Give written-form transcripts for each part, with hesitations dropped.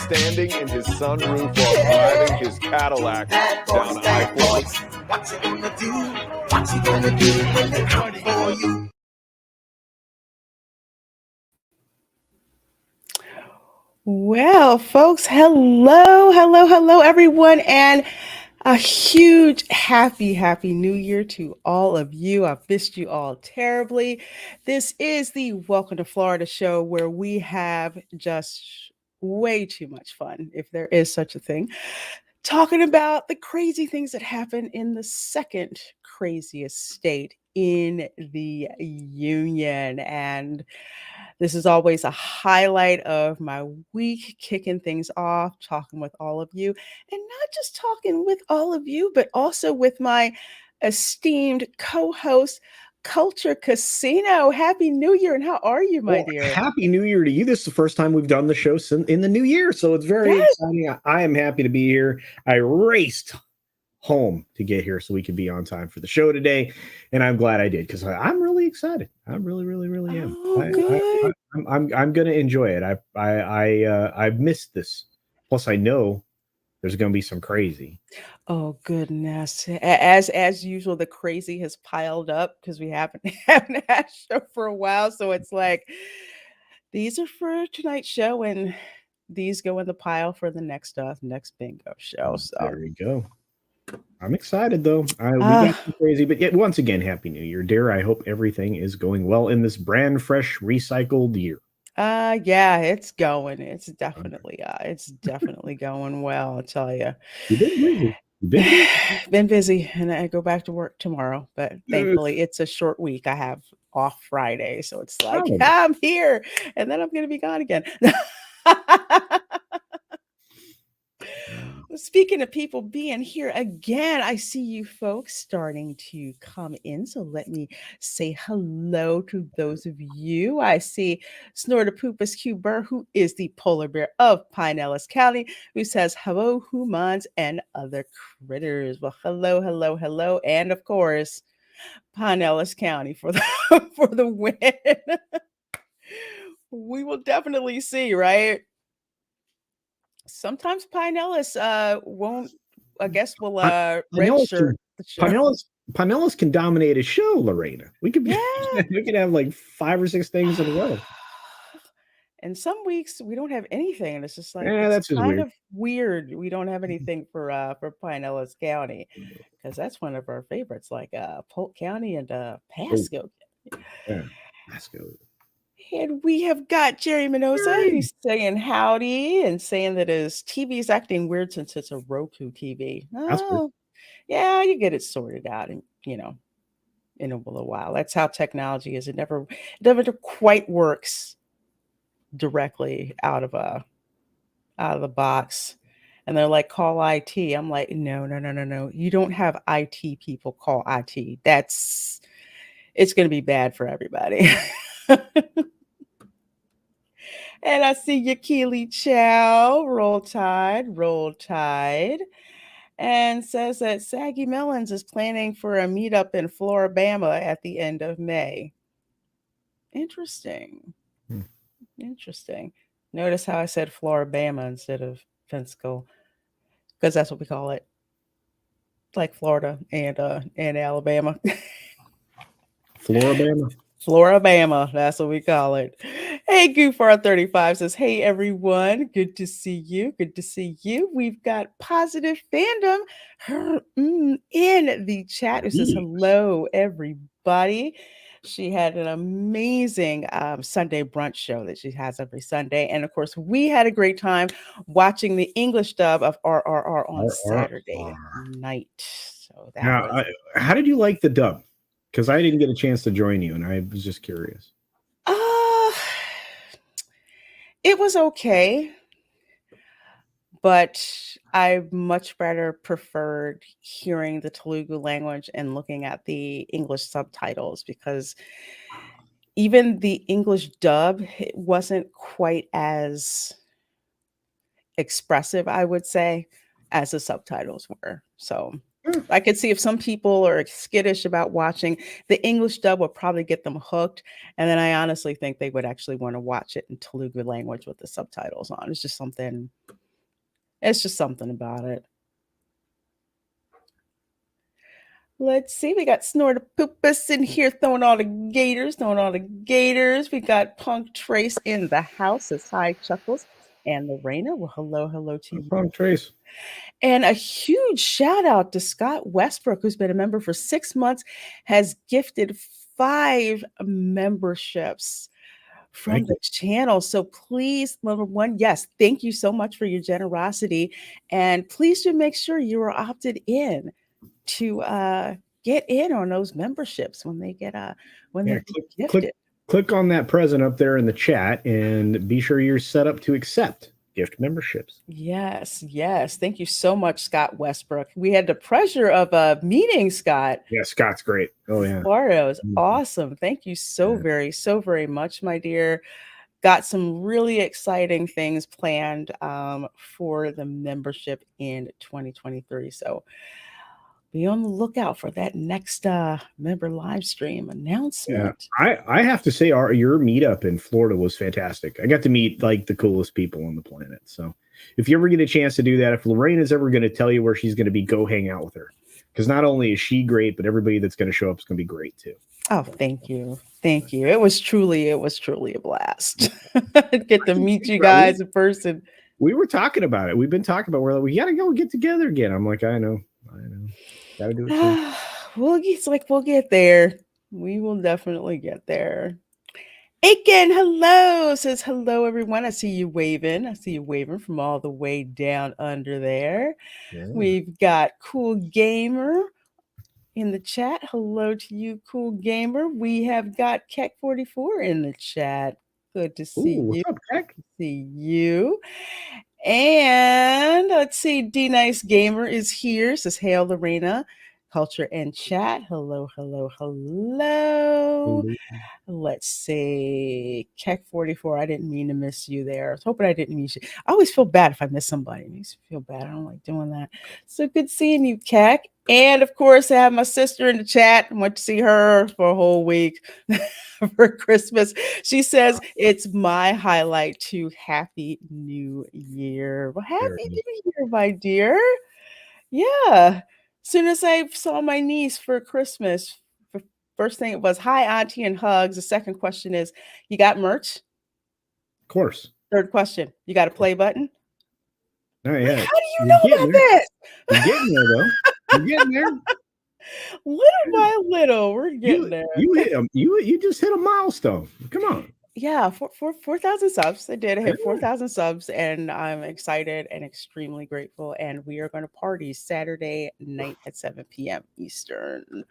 standing in his sunroof while driving his Cadillac down I-4. What's he gonna do? What's he gonna do when they come for you? Well, folks, hello, everyone, and a huge happy new year to all of you. I've missed you all terribly. This is the Welcome to Florida show where we have just way too much fun, if there is such a thing, talking about the crazy things that happen in the second craziest state in the union. And this is always a highlight of my week, kicking things off, talking with all of you, and not just talking with all of you, but also with my esteemed co-host, Culture Casino. Happy New Year, and how are you, my dear? Happy New Year to you. This is the first time we've done the show in the new year, so it's very exciting. I am happy to be here. I raced home to get here so we could be on time for the show today, and I'm glad I did because I'm really excited. I really am. Good. I'm gonna enjoy it. I've missed this. Plus, I know there's gonna be some crazy. Oh goodness! As usual, the crazy has piled up because we haven't had a show for a while. So it's like these are for tonight's show, and these go in the pile for the next bingo show. So there you go. I'm excited though. We got some crazy, but yet once again, Happy New Year, dear. I hope everything is going well in this brand fresh, recycled year. Yeah, it's going. It's definitely going well. I'll tell you. You've been busy. Been busy, and I go back to work tomorrow. But thankfully, it's a short week. I have off Friday, so it's like I'm here, and then I'm going to be gone again. Speaking of people being here again, I see you folks starting to come in. So let me say hello to those of you. I see Snortapoopas Q Burr, who is the polar bear of Pinellas County, who says hello, humans and other critters. Well, hello. And of course, Pinellas County for the for the win. We will definitely see, right? Sometimes Pinellas won't, I guess, will redshirt the show. Pinellas can dominate a show, Lorena. We could we could have like 5 or 6 things in a row. And some weeks we don't have anything, and it's just like that's kind weird. of weird. We don't have anything for Pinellas County because that's one of our favorites, like Polk County and Pasco. Yeah, Pasco. And we have got Jerry Minosa who's saying howdy and saying that his TV is acting weird since it's a Roku TV. Oh, yeah, you get it sorted out, and in a little while. That's how technology is. It never quite works directly out of the box. And they're like, call IT. I'm like, no. You don't have IT people call IT. It's going to be bad for everybody. And I see Yakili Chow, roll tide, and says that Saggy Melons is planning for a meetup in Floribama at the end of May. Interesting. Interesting. Notice how I said Floribama instead of Pensacola, because that's what we call it, like Florida and Alabama. Floribama, that's what we call it. Hey, Goofar35 says, hey, everyone. Good to see you. We've got Positive Fandom in the chat who says, hello, everybody. She had an amazing Sunday brunch show that she has every Sunday. And, of course, we had a great time watching the English dub of RRR on Saturday night. So that how did you like the dub? Because I didn't get a chance to join you, and I was just curious. It was okay, but I much better preferred hearing the Telugu language and looking at the English subtitles, because even the English dub, it wasn't quite as expressive, I would say, as the subtitles were. So I could see if some people are skittish about watching the English dub would probably get them hooked. And then I honestly think they would actually want to watch it in Telugu language with the subtitles on. It's just something It's just something about it. Let's see. We got Snortapoopus in here throwing all the gators, We got Punk Trace in the house. Says hi, Chuckles. And Lorena, well, hello to you. Punk Trace. And a huge shout out to Scott Westbrook, who's been a member for 6 months, has gifted 5 memberships from the channel. So please, number one, yes, thank you so much for your generosity. And please do make sure you are opted in to get in on those memberships when they get gifted. Click on that present up there in the chat and be sure you're set up to accept gift memberships. Yes. Thank you so much, Scott Westbrook. We had the pleasure of meeting Scott. Yeah, Scott's great. Oh yeah. Florida was awesome. Thank you so very much, my dear. Got some really exciting things planned for the membership in 2023. So be on the lookout for that next member live stream announcement. Yeah, I have to say, your meetup in Florida was fantastic. I got to meet like the coolest people on the planet. So if you ever get a chance to do that, if Lorena's ever going to tell you where she's going to be, go hang out with her. Because not only is she great, but everybody that's going to show up is going to be great too. Oh, thank you. It was truly a blast. Get to meet you guys in person. We were talking about it. We've been talking about we got to go get together again. I'm like, I know. Gotta do it soon. We'll get there. We will definitely get there. Aiken, hello. Says hello, everyone. I see you waving. From all the way down under there. Yeah. We've got Cool Gamer in the chat. Hello to you, Cool Gamer. We have got Keck44 in the chat. Good to see you. What's up, Keck? Good to see you. And let's see, D Nice Gamer is here. Says, hail Lorena, Culture and Chat. Hello. Let's see, Keck44. I didn't mean to miss you there. I was hoping I didn't miss you. I always feel bad if I miss somebody. It makes me feel bad. I don't like doing that. So good seeing you, Keck. And of course, I have my sister in the chat. I went to see her for a whole week for Christmas. She says it's my highlight to Happy New Year. Well, Happy New Year, my dear. Yeah. As soon as I saw my niece for Christmas, first thing it was, hi, Auntie, and hugs. The second question is, you got merch? Of course. Third question, you got a play button? Oh, yeah. How do you know about this? You're getting there, though. You're getting there. Little by little, we're getting there. You just hit a milestone. Come on. Yeah, 4,000 subs. I did. I hit 4,000 subs, and I'm excited and extremely grateful. And we are going to party Saturday night at 7 p.m. Eastern.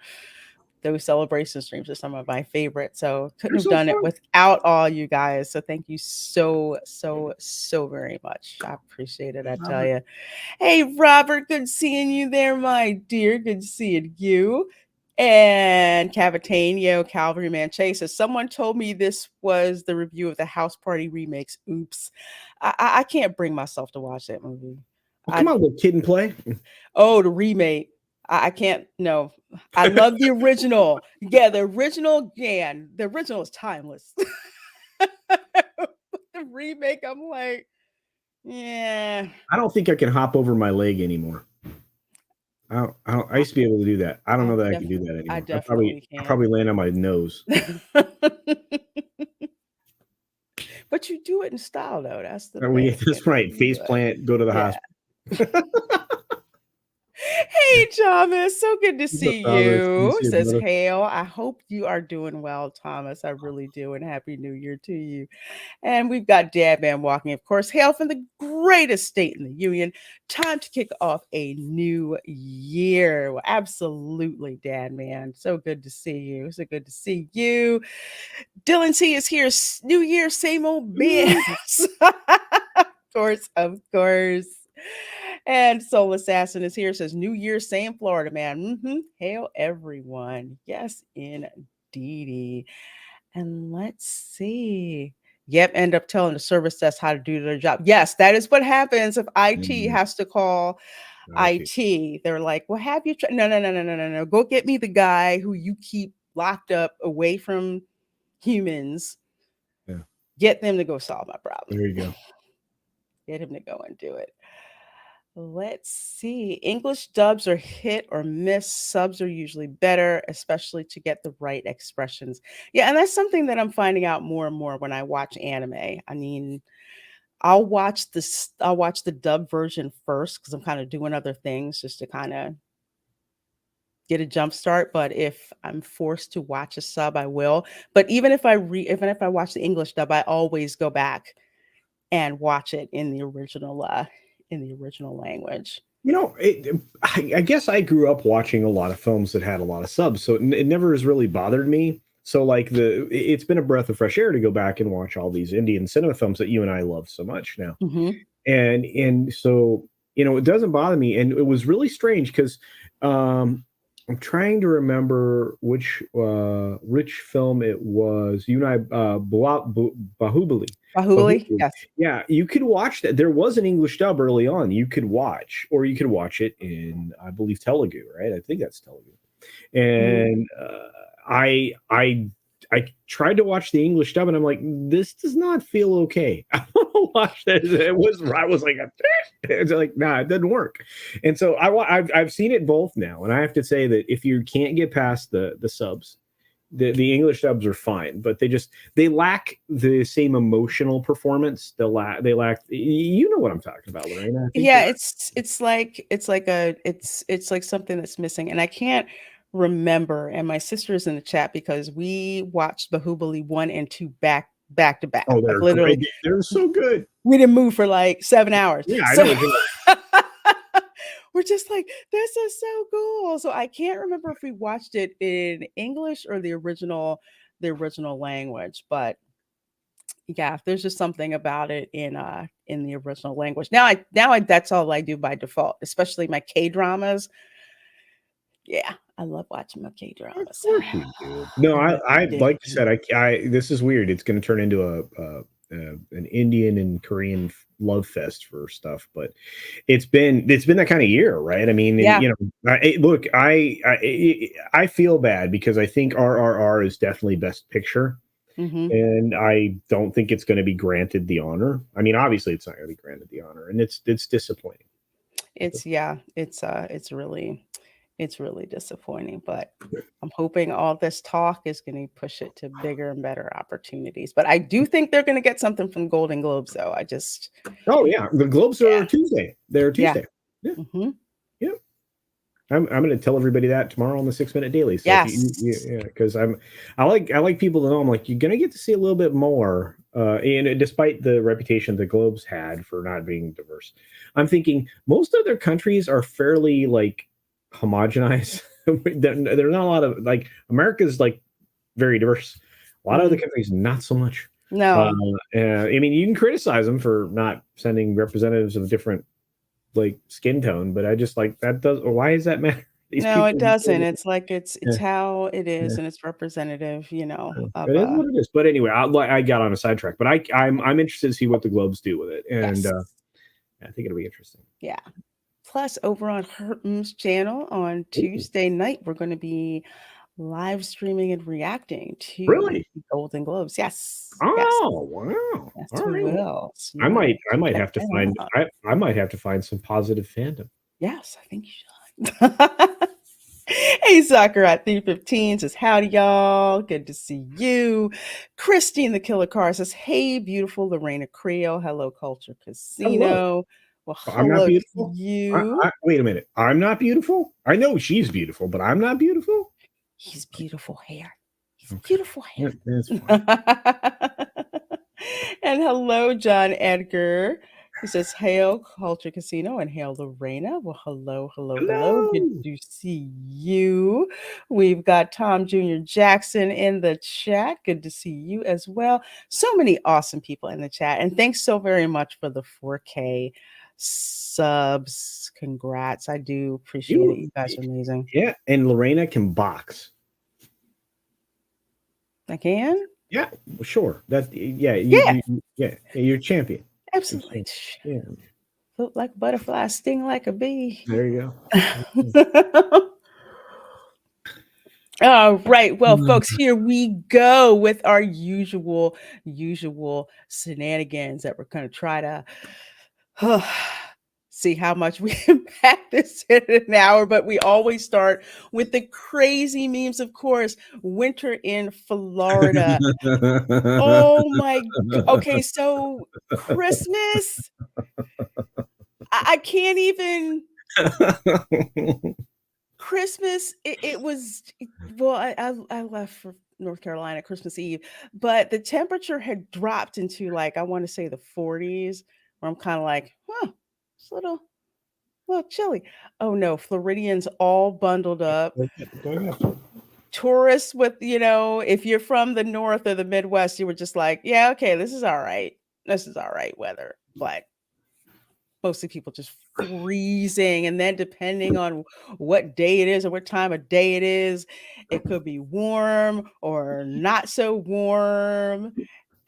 Those celebration streams are some of my favorites. So couldn't have done it without all you guys. So thank you so very much. I appreciate it. I tell you. Hey, Robert, good seeing you there, my dear. Good seeing you. And Cavatanio, Cavalryman Chase says, someone told me this was the review of the House Party remakes. Oops. I can't bring myself to watch that movie. Well, come on, little kid and play. Oh, the remake. I can't. No, I love the original. Yeah, the original. Yeah, the original is timeless. The remake, I'm like, yeah. I don't think I can hop over my leg anymore. I used to be able to do that. I don't know that I can do that anymore. I definitely can. I probably land on my nose. But you do it in style, though. That's the. That's right. Face plant. Go to the hospital. Hey, Thomas, so good to see you. Says hail. I hope you are doing well, Thomas. I really do. And Happy New Year to you. And we've got Dad Man walking, of course. Hail from the greatest state in the union. Time to kick off a new year. Well, absolutely, Dad Man. So good to see you. Dylan C is here. New Year, same old biz. Of course. And Soul Assassin is here. Says New Year, same Florida, man. Hail everyone. Yes, indeedy. And let's see. Yep, end up telling the service desk how to do their job. Yes, that is what happens if IT has to call IT. They're like, well, have you tried? No. Go get me the guy who you keep locked up away from humans. Yeah. Get them to go solve my problem. There you go. Get him to go and do it. Let's see. English dubs are hit or miss. Subs are usually better, especially to get the right expressions. Yeah, and that's something that I'm finding out more and more when I watch anime. I mean, I'll watch the dub version first because I'm kind of doing other things just to kind of get a jump start. But if I'm forced to watch a sub, I will. But even if I watch the English dub, I always go back and watch it in the original language. You know, I guess I grew up watching a lot of films that had a lot of subs, so it never has really bothered me. So, like it's been a breath of fresh air to go back and watch all these Indian cinema films that you and I love so much now. Mhm. And so, you know, it doesn't bother me, and it was really strange because I'm trying to remember which film it was. You and I, Bahubali. Bahubali, yes. Yeah, you could watch that. There was an English dub early on. You could watch, or you could watch it in, I believe, Telugu. Right? I think that's Telugu. And I tried to watch the English dub, and I'm like, this does not feel okay. I want to watch this. I was like, it's like, nah, it doesn't work. And so I've seen it both now, and I have to say that if you can't get past the subs, the English dubs are fine, but they lack the same emotional performance. They lack, you know what I'm talking about, Lorena. Yeah, it's like something that's missing, and I can't remember. And my sister's in the chat because we watched Bahubali 1 and 2 back to back. Oh, Like literally, great. They're so good. we didn't move for like 7 hours. Yeah, I So know. we're just like, this is so cool. So I can't remember if we watched it in English or the original language, but yeah, there's just something about it in the original language. Now I that's all I do by default, especially my K-dramas. Yeah, I love watching my K-dramas. Of course you do. No, I like you said, I this is weird. It's going to turn into an Indian and Korean love fest for stuff, but it's been that kind of year, right? I mean, Yeah. you know, look, I feel bad because I think RRR is definitely Best Picture. Mhm. And I don't think it's going to be granted the honor. I mean, obviously, it's not going to be granted the honor, and it's disappointing. It's really disappointing, but I'm hoping all this talk is going to push it to bigger and better opportunities. But I do think they're going to get something from Golden Globes, though. Oh yeah, the Globes are Tuesday. They're Tuesday. Yeah. Mm-hmm. Yeah. I'm going to tell everybody that tomorrow on the 6 Minute Daily. So Yes. because I like people to know. I'm like, you're going to get to see a little bit more. And despite the reputation the Globes had for not being diverse, I'm thinking most other countries are fairly like homogenized. There's not a lot of like America's like very diverse. A lot of other countries not so much. No. I mean, you can criticize them for not sending representatives of different like skin tone, but I just like that does. Why does that matter? No, it doesn't. It's like it's how it is, and it's representative. You know, it is what it is. But anyway, I got on a sidetrack. But I'm interested to see what the Globes do with it, and I think it'll be interesting. Yeah. Plus, over on Herm's channel on Tuesday night, we're going to be live streaming and reacting to the Golden Globes. Yes. Oh, yes. wow. Yes, all we right. will. So I might have to find I might have to find some positive fandom. Yes, I think you should. Hey, Sakura at 315 says, howdy, y'all. Good to see you. Christine the Killer Car says, hey, beautiful Lorena Creel. Hello, Culture Casino. Hello. Well, I'm not beautiful. You. Wait a minute. I'm not beautiful. I know she's beautiful, but I'm not beautiful. He's beautiful hair. He's beautiful hair. That's fine. And hello, John Edgar. He says, hail Culture Casino and hail Lorena. Well, hello. Good to see you. We've got Tom Jr. Jackson in the chat. Good to see you as well. So many awesome people in the chat. And thanks so very much for the 4K subs. Congrats. I do appreciate it. You guys are amazing. Yeah. And Lorena can box. I can? Yeah, sure. You're champion. Absolutely. Yeah. Float like a butterfly, sting like a bee. There you go. All right. Well, folks, here we go with our usual shenanigans that we're going to try to see how much we can pack this in an hour. But we always start with the crazy memes, of course. Winter in Florida. Oh my okay, so Christmas, I can't even Christmas, it was well, I left for North Carolina Christmas Eve, but the temperature had dropped into like I want to say the 40s, where I'm kind of like, huh, it's a little chilly. Oh no, Floridians all bundled up. Go ahead. Tourists with, if you're from the north or the Midwest, you were just like, yeah, okay, this is all right. This is all right weather. But mostly people just freezing. And then depending on what day it is or what time of day it is, it could be warm or not so warm.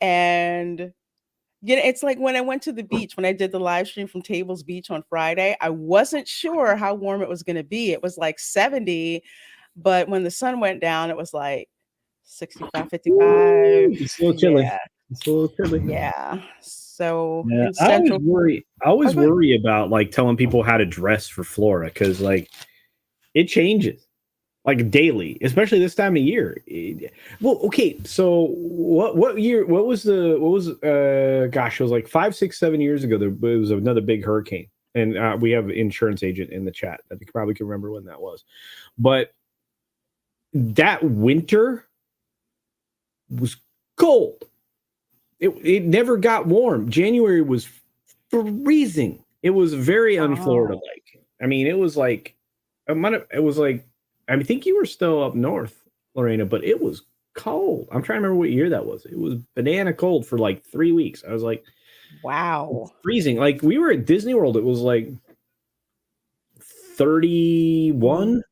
And it's like when I went to the beach, when I did the live stream from Tables Beach on Friday, I wasn't sure how warm it was going to be. It was like 70, but when the sun went down, it was like 65, 55. Ooh, it's a little chilly. Yeah. It's a little chilly. Yeah. So Yeah, in Central, I always go ahead. worry about like telling people how to dress for Florida because like it changes like daily, especially this time of year. Well, okay, so what year? What was gosh, it was like 5, 6, 7 years ago. There was another big hurricane, and we have an insurance agent in the chat that probably can remember when that was, but that winter was cold. It never got warm. January was freezing. It was very un-Florida like. I mean, it was like I think you were still up north, Lorena, but it was cold. I'm trying to remember what year that was. It was banana cold for like 3 weeks. I was like, wow, freezing. Like we were at Disney World. It was like 31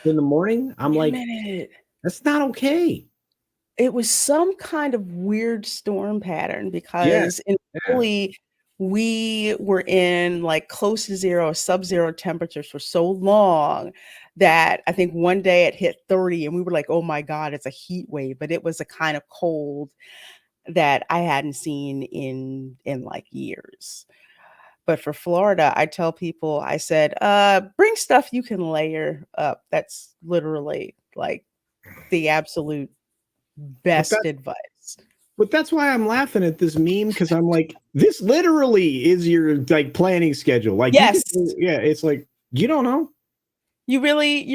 in the morning. I'm like, that's not okay. It was some kind of weird storm pattern because in Italy, we were in like close to zero, sub-zero temperatures for so long that I think one day it hit 30 and we were like, oh my God, it's a heat wave. But it was a kind of cold that I hadn't seen in like years. But for Florida, I tell people, I said, bring stuff you can layer up. That's literally like the absolute best advice. But that's why I'm laughing at this meme because I'm like, this literally is your like planning schedule. Like, yes, it's like you don't know. You really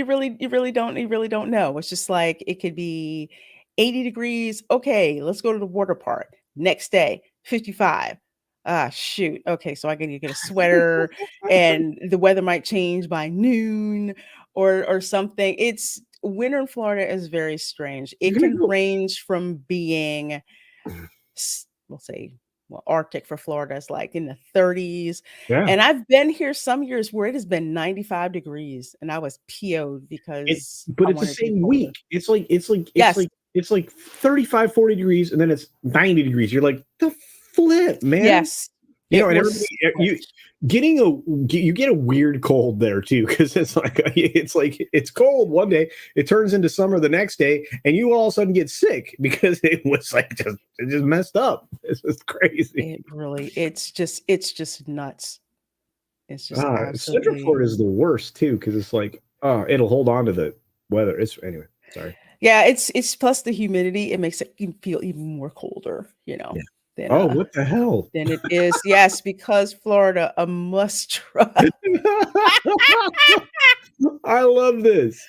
don't know. It's just like it could be 80 degrees. Okay, let's go to the water park. Next day, 55. Shoot. Okay, so I need to get a sweater, and the weather might change by noon or something. It's winter in Florida is very strange. It can range from being, we'll say, Arctic for Florida is like in the 30s. Yeah. And I've been here some years where it has been 95 degrees and I was PO'd because it's the same week. It's like 35, 40 degrees and then it's 90 degrees. You're like, the flip, man. Yes. And everybody, you get a weird cold there too, because it's it's cold one day, it turns into summer the next day, and you all of a sudden get sick because it was like it just messed up. It's just crazy. It's just nuts. It's just Central Florida is the worst too, because it's like it'll hold on to the weather. Anyway. Sorry. Yeah, it's plus the humidity. It makes it feel even more colder. Yeah. What the hell? Than it is. Yes, because Florida, a must try. I love this.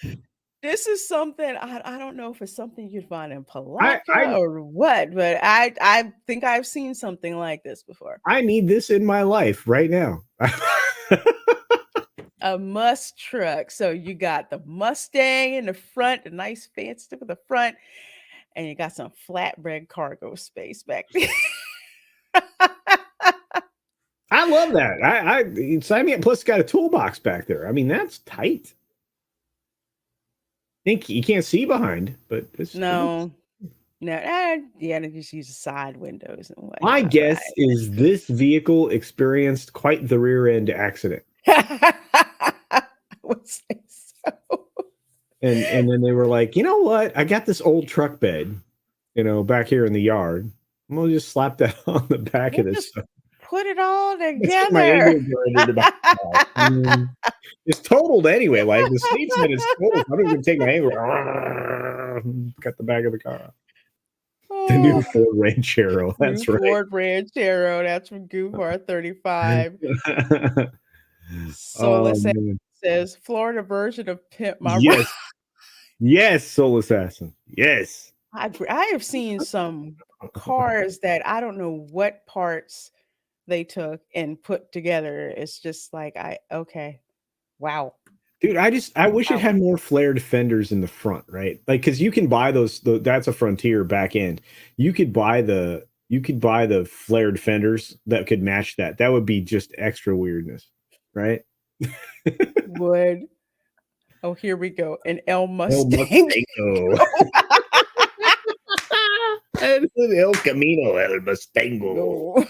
This is something I don't know if it's something you'd find in Palaka or what, but I think I've seen something like this before. I need this in my life right now. A must truck. So you got the Mustang in the front, the nice fancy stuff at the front, and you got some flatbed cargo space back there. I love that. I sign me up. Plus, got a toolbox back there. I mean, that's tight. I think you can't see behind, but no. Yeah, they just use the side windows and whatnot. My guess is this vehicle experienced quite the rear end accident. I would say so. And then they were like, you know what? I got this old truck bed, back here in the yard. I'm gonna just slap that on the back of this stuff. Put it all Let's get my together. English grinder to back out. It's totaled anyway. Like the statesman is totaled. I don't even take my anger. Cut the back of the car. The new Ford Ranchero. New That's right. Ford Ranchero. That's from Goofar 35. Oh, Soulless man. says Florida version of Pimp My Ride. Yes. Yes, Soul Assassin. Yes. I have seen some cars that I don't know what parts they took and put together. It's just like okay. Wow. Dude, I wish it had more flared fenders in the front, right? Like, because you can buy those. That's a Frontier back end. You could buy the flared fenders that could match that. That would be just extra weirdness, right? Would. Oh, here we go. An El El Mustang. Mustango. El Camino, El Mustango.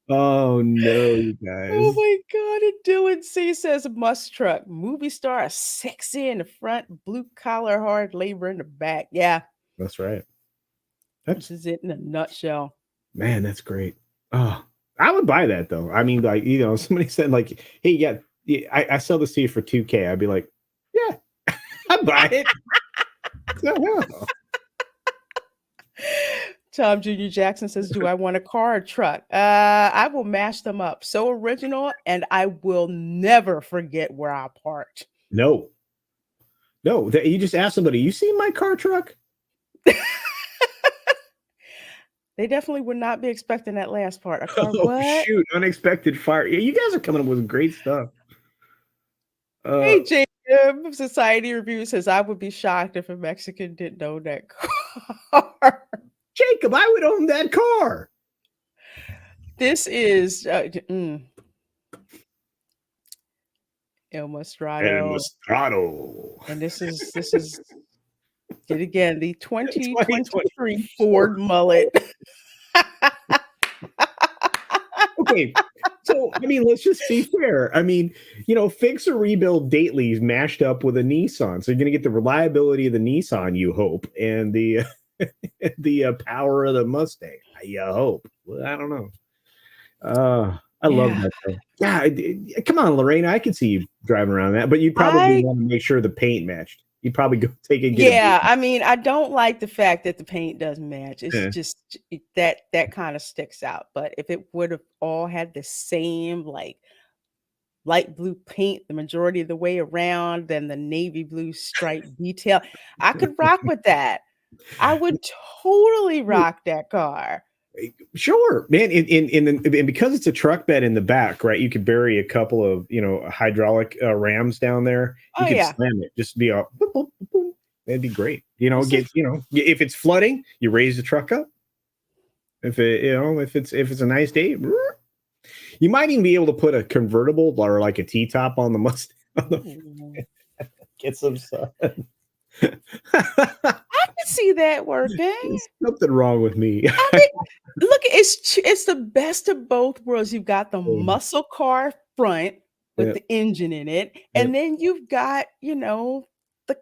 Oh no, you guys. Oh my God. And Dylan C says must truck. Movie star, sexy in the front, blue collar, hard labor in the back. Yeah. That's right. This is it in a nutshell. Man, that's great. Oh, I would buy that though. I mean, like, somebody said like, hey, yeah, I sell this to you for $2,000. I'd be like, yeah, I'd buy it. Tom Jr. Jackson says, do I want a car or truck? I will mash them up. So original, and I will never forget where I parked. No. You just ask somebody, you see my car truck? They definitely would not be expecting that last part. A car, what? Shoot, unexpected fire. Yeah, you guys are coming up with great stuff. Hey, Jacob, Society Review says, I would be shocked if a Mexican didn't own that car. Jacob, I would own that car. This is El Mostrado. And this is yet again the 2023 Ford Mullet. Okay, so I mean, let's just be fair. I mean, fix or rebuild Dately's mashed up with a Nissan, so you're going to get the reliability of the Nissan, you hope, and the power of the Mustang, you hope. Well, I don't know. I love that thing. Yeah, come on, Lorena, I could see you driving around that, but you'd probably want to make sure the paint matched. You'd probably go take it. I mean, I don't like the fact that the paint doesn't match. It's just that kind of sticks out. But if it would have all had the same like light blue paint the majority of the way around, then the navy blue stripe detail, I could rock with that. I would totally rock that car. Sure, man. And because it's a truck bed in the back, right? You could bury a couple of hydraulic rams down there. You could slam it. Just be a boop, boop, boop. That'd be great. If it's flooding, you raise the truck up. If it's a nice day, you might even be able to put a convertible or like a T-top on the Mustang. Get some sun. I can see that working. There's something wrong with me. I mean, look, it's the best of both worlds. You've got the muscle car front with the engine in it, and then you've got the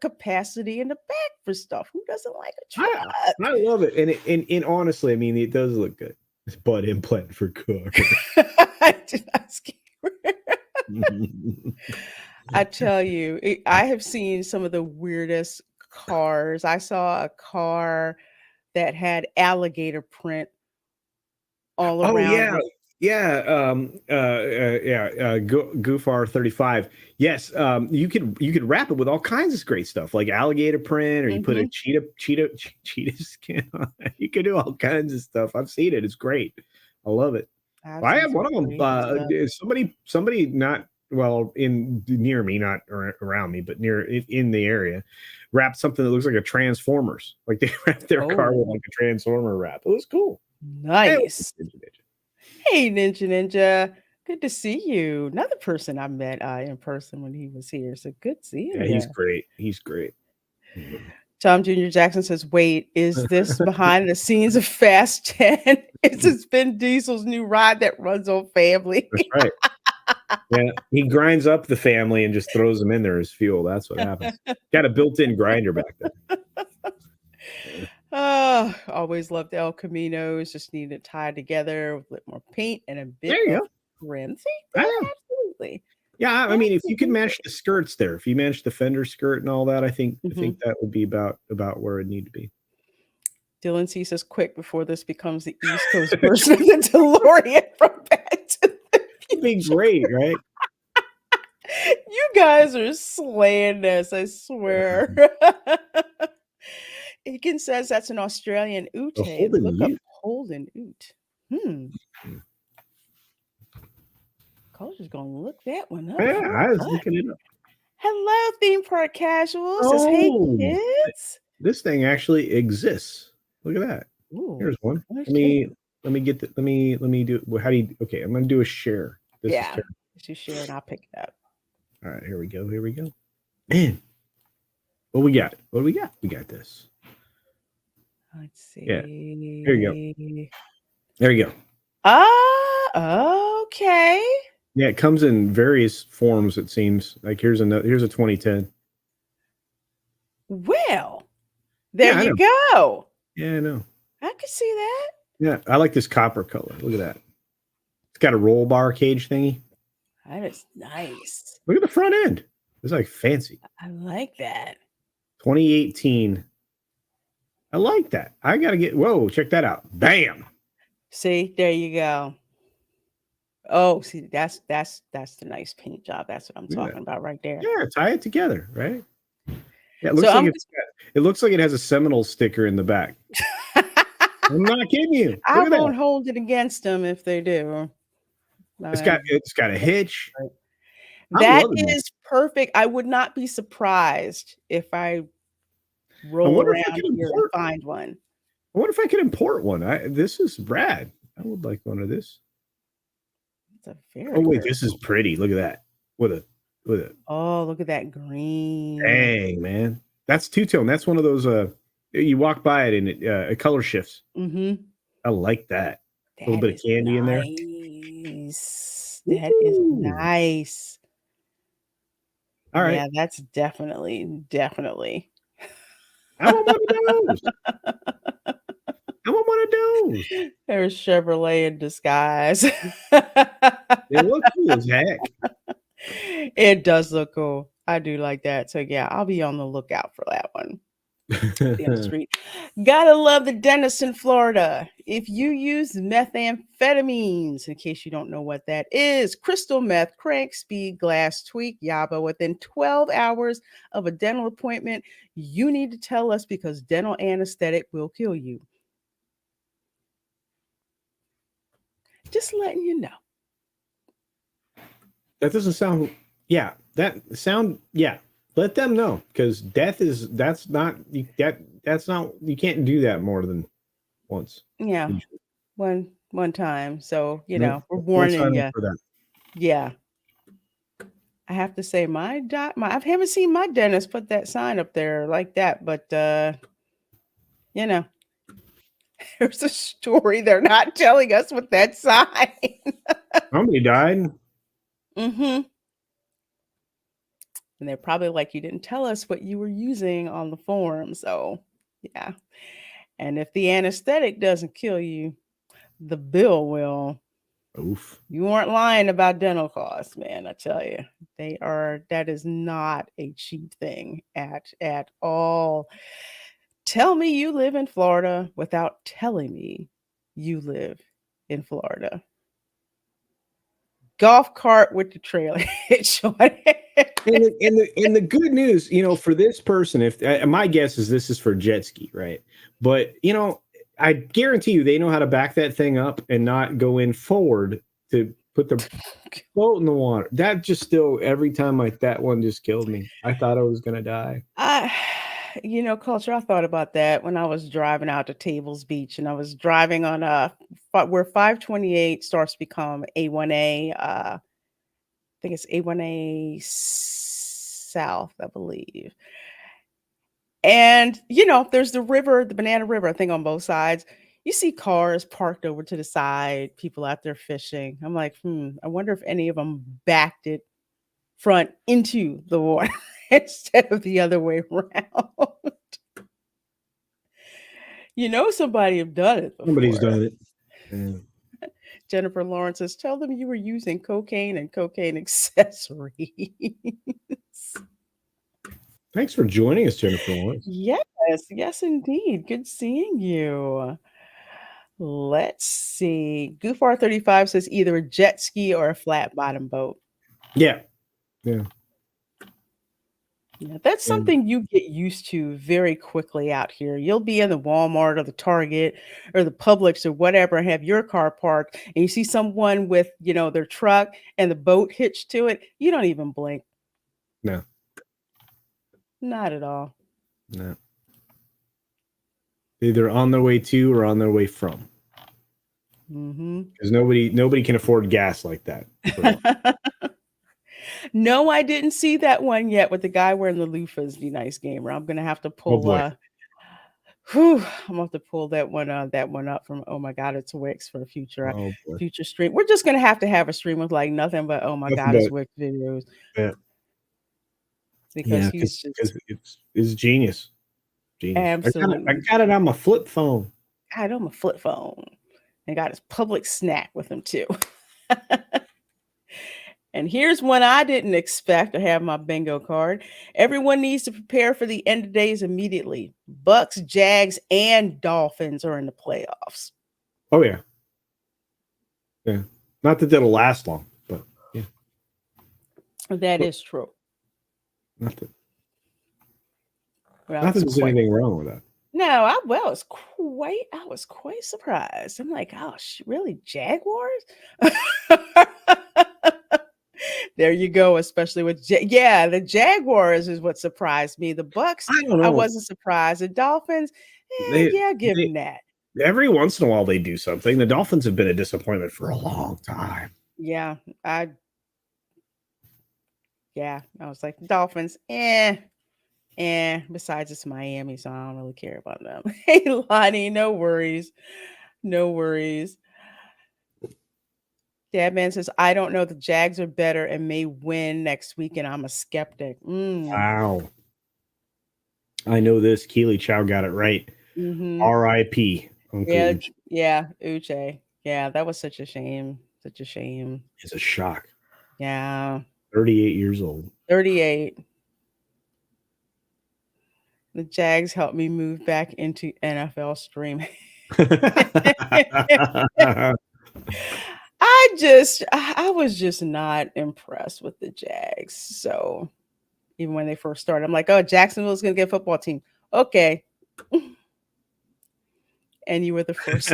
capacity in the back for stuff. Who doesn't like a truck? I love it, and honestly, I mean, it does look good. It's butt implant for cook. I tell you, I have seen some of the weirdest cars. I saw a car that had alligator print all around. Goofar 35. Yes, you could wrap it with all kinds of great stuff like alligator print, or you put a cheetah skin on it. You could do all kinds of stuff. I've seen it. It's great. I love it. I have one of them. Somebody not near me, not around me, but in the area, wrapped something that looks like a Transformers. Like they wrapped their car with like a Transformer wrap. It was cool. Nice. Hey, Ninja. Good to see you. Another person I met in person when he was here. So good seeing you. Yeah, he's great. He's great. Tom Jr. Jackson says, wait, is this behind the scenes of Fast 10? It's Vin Diesel's new ride that runs on Family. That's right. Yeah, he grinds up the family and just throws them in there as fuel. That's what happens. Got a built-in grinder back there. Always loved El Caminos. Just need it tied together with a little more paint and a bit There you of go. trim. See, yeah, Ah, absolutely. yeah, I mean, if you can Absolutely. match the skirts there, if you match the fender skirt and all that, I Mhm. think that would be about where it need to be. Dylan C says, quick before this becomes the East Coast version of the DeLorean from Back to the It'd be Future. great, right? You guys are slaying this, I swear. Aiken says that's an Australian The Ute. Holden Look up Ute. Holden Ute. Hmm. Culture's gonna look that one up Yeah, for I was us. looking it up. Hello, theme park casual. Says, hey Oh, kids. this thing actually exists. Look at that. Ooh, Here's one. let's Let check me it. get the let me do well, how do you okay, I'm gonna do a share. This is Yeah. terrible. Let's just share and I'll pick it up. All right, here we go. Here we go. Man, what we got? What do we got? We got this. Let's see. Yeah, here you go. There you go. Okay. Yeah, it comes in various forms, it seems. Like here's a 2010. Well, there Yeah, I you know. go. Yeah, I know. I could see that. Yeah, I like this copper color. Look at that. It's got a roll bar cage thingy. That is nice. Look at the front end. It's like fancy. I like that. 2018. I like that. I gotta get. Whoa, check that out. Bam. See, there you go. Oh, see, that's the nice paint job. That's what I'm Look at talking about right there. Yeah, tie it together, right? Yeah, it So looks like I'm it looks like it has a Seminole sticker in the back. I'm not kidding you. I Look at won't that. hold it against them if they do. It's got a hitch. I'm That loving this. is perfect. I would not be surprised if I I roll wonder if I around could here and import. find one. I wonder if I could import one. This is rad. I would like one of this. It's a Oh very wait, good. this is pretty. Look at that. With a Oh, look at that green. dang, man. That's two-tone. That's one of those you walk by it and it color shifts. Mm-hmm. I like that. A little That bit of is candy in there. nice. That is Woo. nice. All right. Yeah, that's definitely. I want one of those. I want one of those. There's Chevrolet in disguise. They look cool as heck. It does look cool. I do like that. So yeah, I'll be on the lookout for that one. Be on the street. Gotta love the dentist in Florida. If you use methamphetamines, in case you don't know what that is, crystal meth, crank, speed, glass, tweak, yaba, within 12 hours of a dental appointment, you need to tell us because dental anesthetic will kill you. Just letting you know. That doesn't sound. Yeah, Yeah, let them know because that's not you can't do that more than once. Yeah, one time. So No, we're one warning sign you. for that. Yeah. I have to say my I haven't seen my dentist put that sign up there like that, but you know, there's a story they're not telling us with that sign. Somebody died. Mm-hmm. And they're probably like, you didn't tell us what you were using on the form. So yeah. And if the anesthetic doesn't kill you, the bill will. Oof. You weren't lying about dental costs, man. I tell you, that is not a cheap thing at all. Tell me you live in Florida without telling me you live in Florida. Golf cart with the trailer hitch on it. And the good news, for this person, if my guess is this is for jet ski, right? But I guarantee you they know how to back that thing up and not go in forward to put the boat in the water. That just still every time that one just killed me. I thought I was gonna die. Culture, I thought about that when I was driving out to Tables Beach and I was driving on where 528 starts to become A1A. I think it's A1A South, I believe. And there's the river, the Banana River, I think on both sides. You see cars parked over to the side, people out there fishing. I'm like, I wonder if any of them backed it front into the water instead of the other way around. You know somebody have done it Somebody's before. done it. Yeah. Jennifer Lawrence says, tell them you were using cocaine and cocaine accessories. Thanks for joining us, Jennifer Lawrence. Yes, indeed. Good seeing you. Let's see. Goofar35 says either a jet ski or a flat bottom boat. Yeah. Yeah. Yeah, that's something you get used to very quickly out here. You'll be in the Walmart or the Target or the Publix or whatever and have your car parked and you see someone with, their truck and the boat hitched to it. You don't even blink. No. Not at all. No. Either on their way to or on their way from. Because nobody can afford gas like that. No, I didn't see that one yet with the guy wearing the loofahs. Be nice gamer. I'm gonna have to pull. I'm gonna have to pull that one up from. Oh my God, it's Wix for a future stream. We're just gonna have a stream with like nothing but oh my God, it's Wix videos. Yeah. Because he's just it's genius. Absolutely. I got it on my flip phone. I on my flip phone. And got his public snack with him too. And here's one I didn't expect to have my bingo card. Everyone needs to prepare for the end of days immediately. Bucks, Jags, and Dolphins are in the playoffs. Oh, yeah. Yeah. Not that that'll last long, but yeah. That is true. Not that there's anything wrong with that. No, I was quite surprised. I'm like, oh, really, Jaguars? There you go, especially with the Jaguars is what surprised me. The Bucks, I don't know. I wasn't surprised. The Dolphins, give them that. Every once in a while they do something. The Dolphins have been a disappointment for a long time. Yeah, I was like, the Dolphins, besides it's Miami, so I don't really care about them. Hey, Lonnie, no worries. Dadman says, I don't know. The Jags are better and may win next week, and I'm a skeptic. Wow. I know this. Keely Chow got it right. R.I.P. Yeah, Uche. Yeah, that was such a shame. It's a shock. Yeah. 38 years old. 38. The Jags helped me move back into NFL streaming. I was just not impressed with the Jags. So even when they first started, I'm like, oh, Jacksonville's going to get a football team. Okay. And you were the first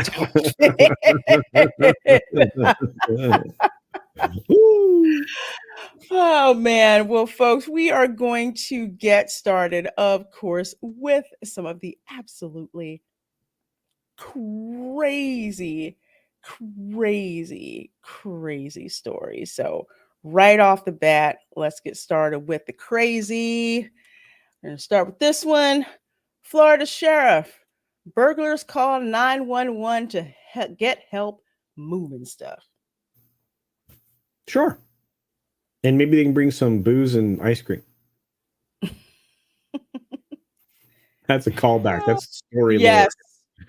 Oh, man. Well, folks, we are going to get started, of course, with some of the absolutely crazy stories. So right off the bat, let's get started with the crazy. We're going to start with this one. Florida sheriff. Burglars call 911 to get help moving stuff. Sure. And maybe they can bring some booze and ice cream. That's a callback. That's the story. Yes.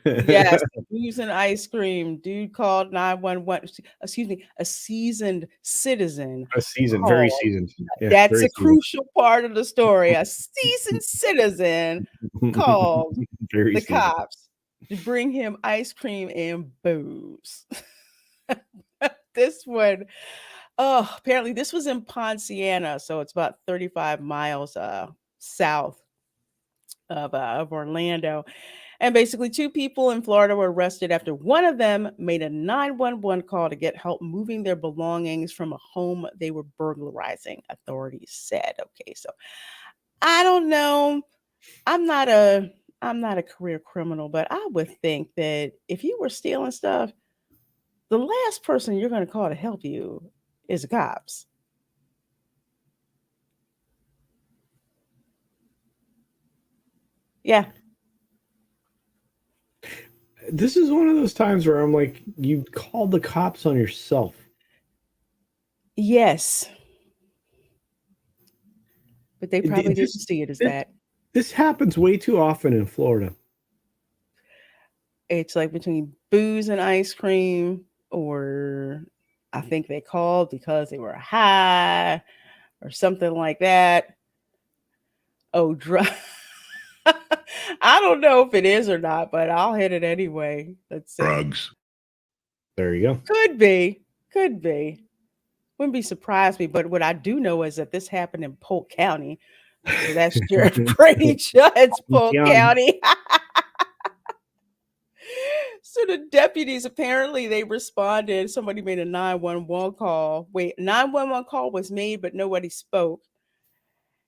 Yes. Booze and ice cream. Dude called 911. Excuse me. A seasoned citizen. Very seasoned. Yeah, that's a crucial part of the story. A seasoned citizen called the cops to bring him ice cream and booze. This one, apparently this was in Ponciana, so it's about 35 miles south of Orlando. And basically, two people in Florida were arrested after one of them made a 911 call to get help moving their belongings from a home they were burglarizing, authorities said. Okay, so I don't know. I'm not a career criminal, but I would think that if you were stealing stuff, the last person you're going to call to help you is the cops. Yeah. This is one of those times where I'm like, you called the cops on yourself. Yes. But they probably didn't see it as that. This happens way too often in Florida. It's like between booze and ice cream, or I think they called because they were high or something like that. Oh, I don't know if it is or not, but I'll hit it anyway. Let's see. Drugs. There you go. Could be. Could be. Wouldn't be surprised me. But what I do know is that this happened in Polk County. So that's Sheriff Brady Judd's Polk County. So the deputies, apparently they responded. Somebody made a 911 call. 911 call was made, but nobody spoke.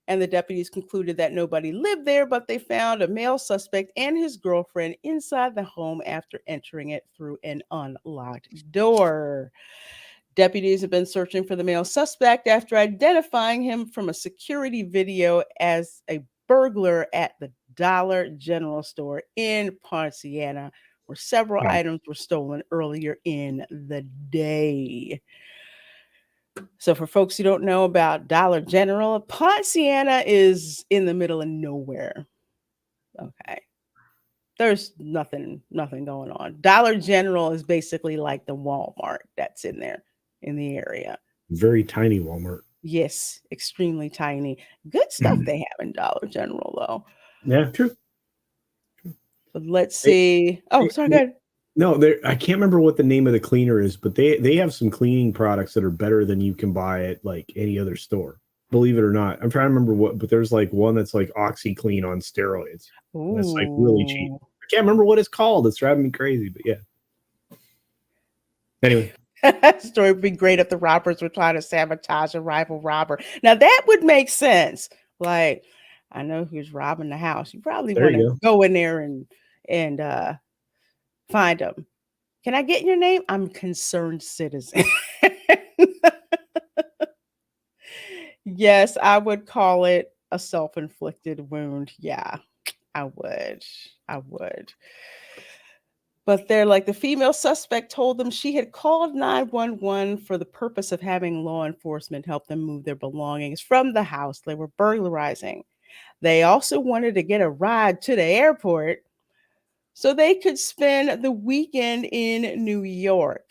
And the deputies concluded that nobody lived there, but they found a male suspect and his girlfriend inside the home after entering it through an unlocked door. Deputies have been searching for the male suspect after identifying him from a security video as a burglar at the Dollar General store in Poinciana, where several items were stolen earlier in the day. So for folks who don't know about Dollar General, Poinciana is in the middle of nowhere. Okay. There's nothing going on. Dollar General is basically like the Walmart that's in there in the area. Very tiny Walmart. Yes, extremely tiny. Good stuff they have in Dollar General, though. Yeah, true. But let's see. Oh, sorry, go ahead. No, I can't remember what the name of the cleaner is, but they have some cleaning products that are better than you can buy at like any other store. Believe it or not. I'm trying to remember what, but there's like one that's like OxyClean on steroids. That's like really cheap. I can't remember what it's called. It's driving me crazy, but yeah. Anyway. Story would be great if the robbers were trying to sabotage a rival robber. Now that would make sense. Like, I know who's robbing the house. You probably want to go in there and find them. Can I get your name? I'm Concerned Citizen. Yes, I would call it a self-inflicted wound. Yeah, I would. But they're like, the female suspect told them she had called 911 for the purpose of having law enforcement help them move their belongings from the house they were burglarizing. They also wanted to get a ride to the airport so they could spend the weekend in New York.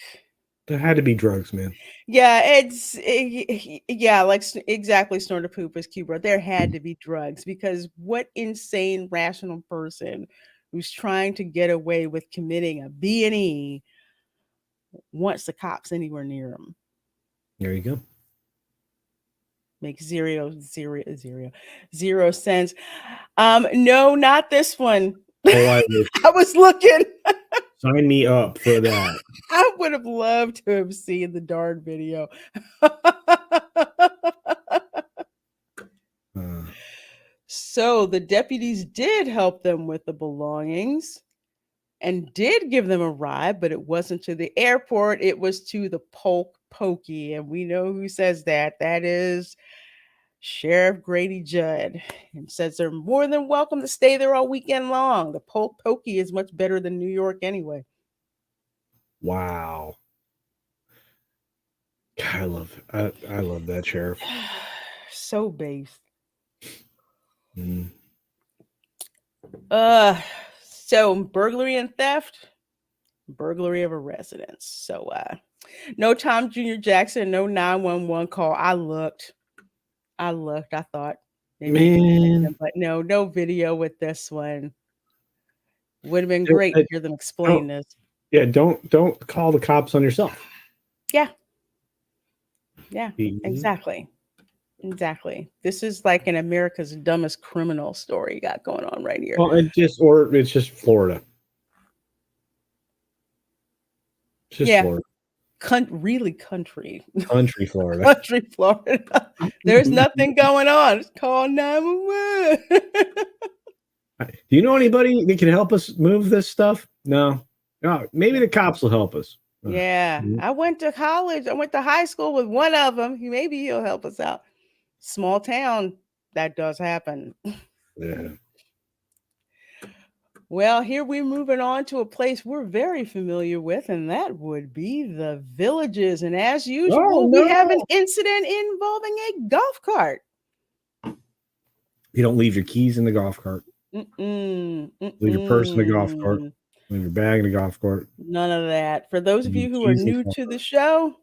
There had to be drugs, man. Yeah, like exactly, snort a poop as Cuba. There had to be drugs, because what insane rational person who's trying to get away with committing a B&E wants the cops anywhere near them? There you go. Makes zero sense. No, not this one. Oh, I was looking. Sign me up for that. I would have loved to have seen the darn video. So the deputies did help them with the belongings and did give them a ride, but it wasn't to the airport. It was to the Polk Pokey. And we know who says that. That is Sheriff Grady Judd, and says they're more than welcome to stay there all weekend long. The Polk Pokey is much better than New York anyway. Wow. God, I love that sheriff. So based. So burglary and theft, burglary of a residence. So no Tom Jr. Jackson, no 911 call. I looked. I thought maybe, but no video with this one. Would have been great to hear them explain this. Yeah, don't call the cops on yourself. Yeah, exactly. This is like an America's Dumbest Criminal story you got going on right here. Well, it's just Florida. It's just Florida. Really country. Country Florida. Country Florida. There's nothing going on. It's called 911. Do you know anybody that can help us move this stuff? No. Maybe the cops will help us. Yeah. I went to college. I went to high school with one of them. Maybe he'll help us out. Small town, that does happen. Yeah. Well, here we're moving on to a place we're very familiar with, and that would be the Villages. And as usual, we have an incident involving a golf cart. You don't leave your keys in the golf cart. Leave your purse in the golf cart. Leave your bag in the golf cart. None of that. For those of you who are Jesus. new to the show,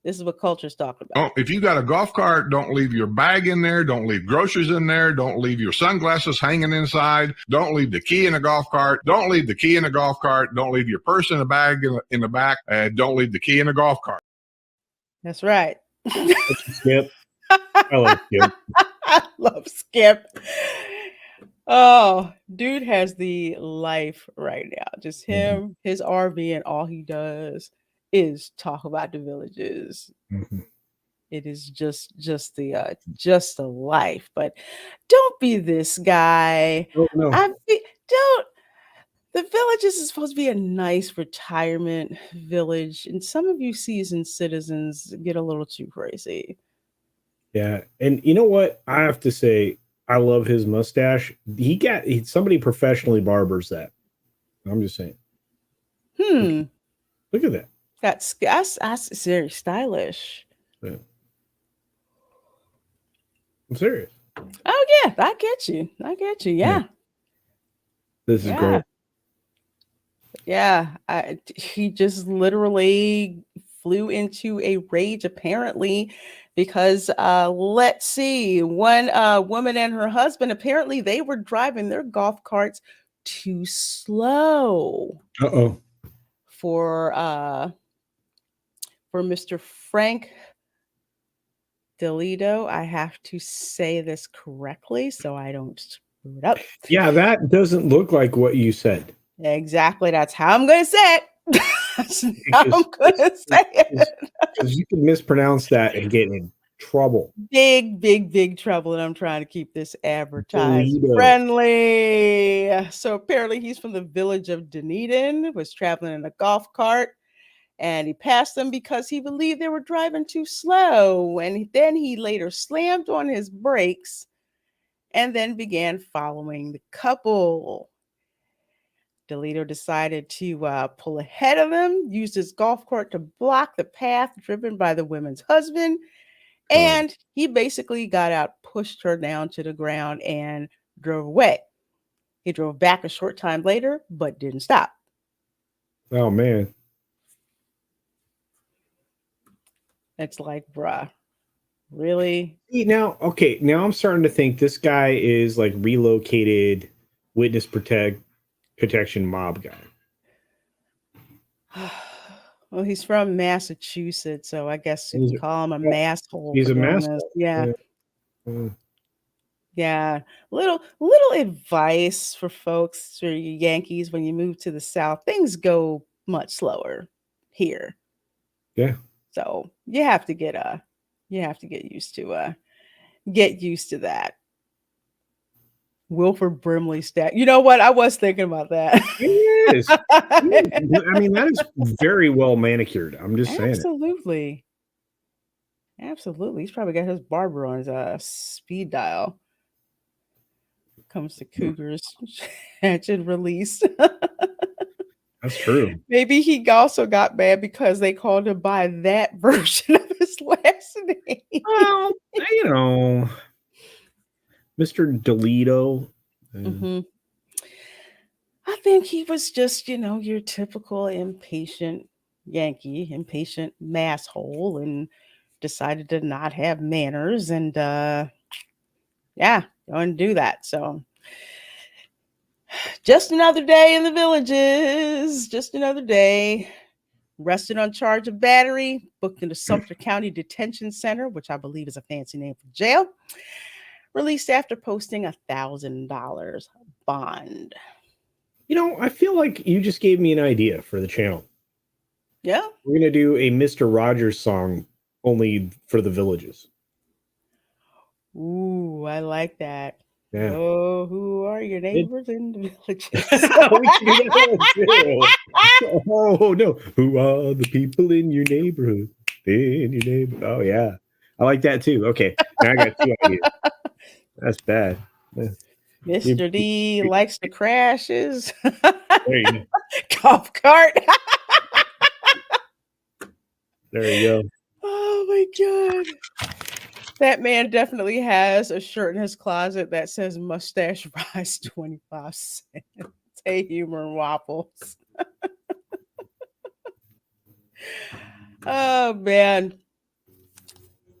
this is what Culture's talking about. Oh, if you got a golf cart, don't leave your bag in there. Don't leave groceries in there. Don't leave your sunglasses hanging inside. Don't leave the key in the golf cart. Don't leave the key in the golf cart. Don't leave your purse in the bag in the back. And don't leave the key in the golf cart. That's right. Skip. I like Skip. I love Skip. Oh, dude has the life right now. Just him, his RV, and all he does is talk about the villages. Mhm. It is just the life. But don't be this guy. Oh, no. Don't. The villages is supposed to be a nice retirement village, and some of you seasoned citizens get a little too crazy. Yeah, and you know what? I have to say, I love his mustache. Somebody professionally barbers that. I'm just saying. Look at that. That's very stylish. Yeah. I'm serious. Oh yeah, I get you. Yeah. This is great. Yeah, he just literally flew into a rage apparently because let's see, one woman and her husband, apparently they were driving their golf carts too slow Uh-oh. for Mr. Frank Delito. I have to say this correctly so I don't screw it up. Yeah, that doesn't look like what you said. Exactly. That's how I'm going to say it. That's how I'm going to say it. Because you can mispronounce that and get in trouble. Big trouble. And I'm trying to keep this advertised friendly. So apparently he's from the village of Dunedin, was traveling in a golf cart. And he passed them because he believed they were driving too slow. And then he later slammed on his brakes and then began following the couple. Delito decided to pull ahead of them, used his golf cart to block the path driven by the woman's husband. And he basically got out, pushed her down to the ground, and drove away. He drove back a short time later, but didn't stop. Oh, man. It's like, bruh, really? Now I'm starting to think this guy is like relocated witness protection mob guy. Well, he's from Massachusetts, so I guess you call him a masshole. He's a masshole. Yeah. Yeah. Little advice for folks, for you Yankees, when you move to the South, things go much slower here. Yeah. So you have to get used to that. Wilford Brimley stat. You know what? I was thinking about that. It is. I mean, that is very well manicured. I'm just saying. Absolutely. He's probably got his barber on his speed dial. Comes to Cougars catch and release. That's true. Maybe he also got mad because they called him by that version of his last name. Well, Mr. Delito. Mm-hmm. I think he was just, your typical impatient Yankee, impatient masshole, and decided to not have manners and don't do that. So just another day in the villages, just another day. Arrested on charge of battery, booked into Sumter County Detention Center, which I believe is a fancy name for jail. Released after posting $1,000 bond. I feel like you just gave me an idea for the channel. Yeah? We're going to do a Mr. Rogers song only for the villages. Ooh, I like that. Yeah. Oh, who are your neighbors in the villages? Oh, no. Who are the people in your neighborhood? Oh, yeah. I like that, too. Okay. Now I got two ideas. That's bad. Mr. D likes to crashes. There you go. Golf cart. There you go. Oh, my God. That man definitely has a shirt in his closet that says mustache rise 25 cents. Hey, humor and waffles. Oh man.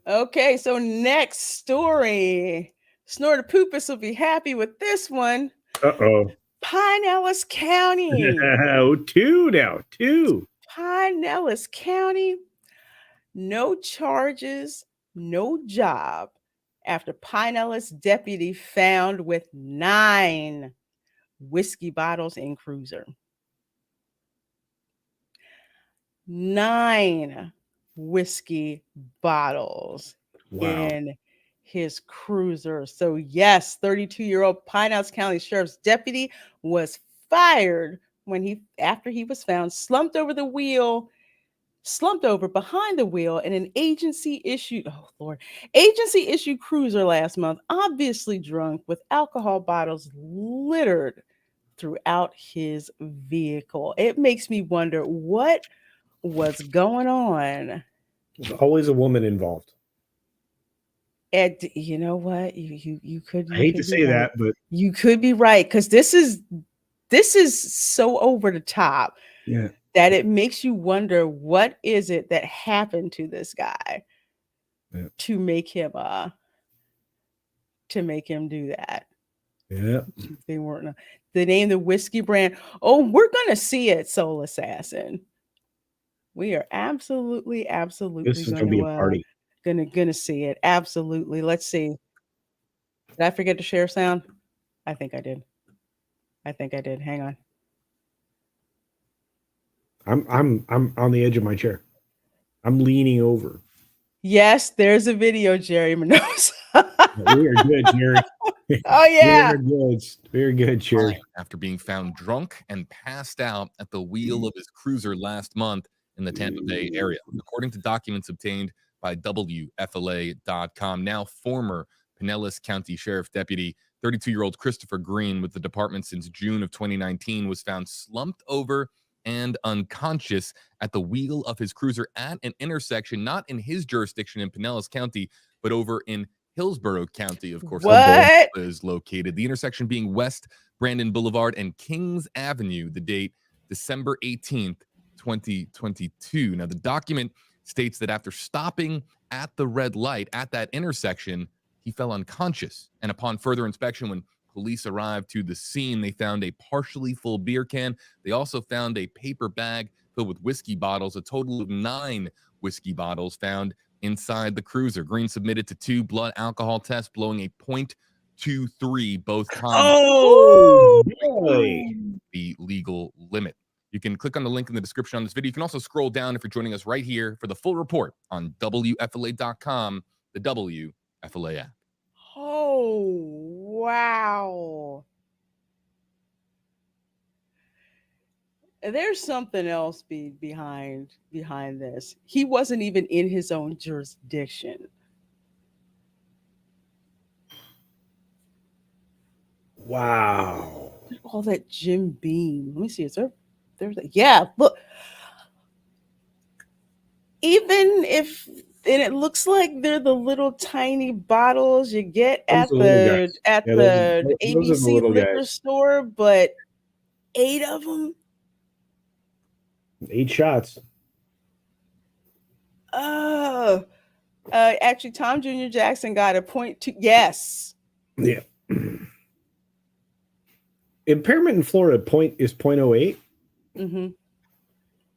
Okay, so next story. Snortopoopas will be happy with this one. Uh-oh. Pinellas County. Oh, two now. Two. Pinellas County. No charges, no job after Pinellas deputy found with 9 whiskey bottles in cruiser. 9 whiskey bottles in his cruiser. So yes, 32-year-old Pinellas County Sheriff's deputy was fired after he was found slumped over behind the wheel in an agency issued cruiser last month, obviously drunk, with alcohol bottles littered throughout his vehicle. It makes me wonder what was going on. There's always a woman involved. And you know what? You could. I hate to say that, but you could be right, because this is so over the top. Yeah. That it makes you wonder, what is it that happened to this guy to make him do that? Yeah. They weren't. They named the whiskey brand. Oh, we're gonna see it, Soul Assassin. We are absolutely This is gonna be a party. Gonna see it. Absolutely. Let's see. Did I forget to share sound? I think I did. Hang on. I'm on the edge of my chair. I'm leaning over. Yes, there's a video, Jerry Mendoza. We are good, Jerry. Oh yeah. Very good, Jerry. After being found drunk and passed out at the wheel of his cruiser last month in the Tampa Bay area, according to documents obtained by WFLA.com. Now former Pinellas County Sheriff Deputy 32-year-old Christopher Green, with the department since June of 2019, was found slumped over and unconscious at the wheel of his cruiser at an intersection not in his jurisdiction in Pinellas County, but over in Hillsborough County, of course. What? Is located. The intersection being West Brandon Boulevard and Kings Avenue. The date, December 18th, 2022. Now, the document states that after stopping at the red light at that intersection, he fell unconscious. And upon further inspection, when police arrived to the scene, they found a partially full beer can. They also found a paper bag filled with whiskey bottles, a total of 9 whiskey bottles found inside the cruiser. Green submitted to 2 blood alcohol tests, blowing a .23 both times. Oh, boy. The legal limit. You can click on the link in the description on this video. You can also scroll down if you're joining us right here for the full report on WFLA.com, the WFLA app. Oh, wow. There's something else behind this. He wasn't even in his own jurisdiction. Wow. All that Jim Beam. Let me see. Is there's yeah, look. Even if, and it looks like they're the little tiny bottles you get at the ABC liquor store, but 8 of them. 8 shots. Actually, Tom Jr. Jackson got a .2. Yes. Yeah. Impairment in Florida is 0.08. Mm-hmm.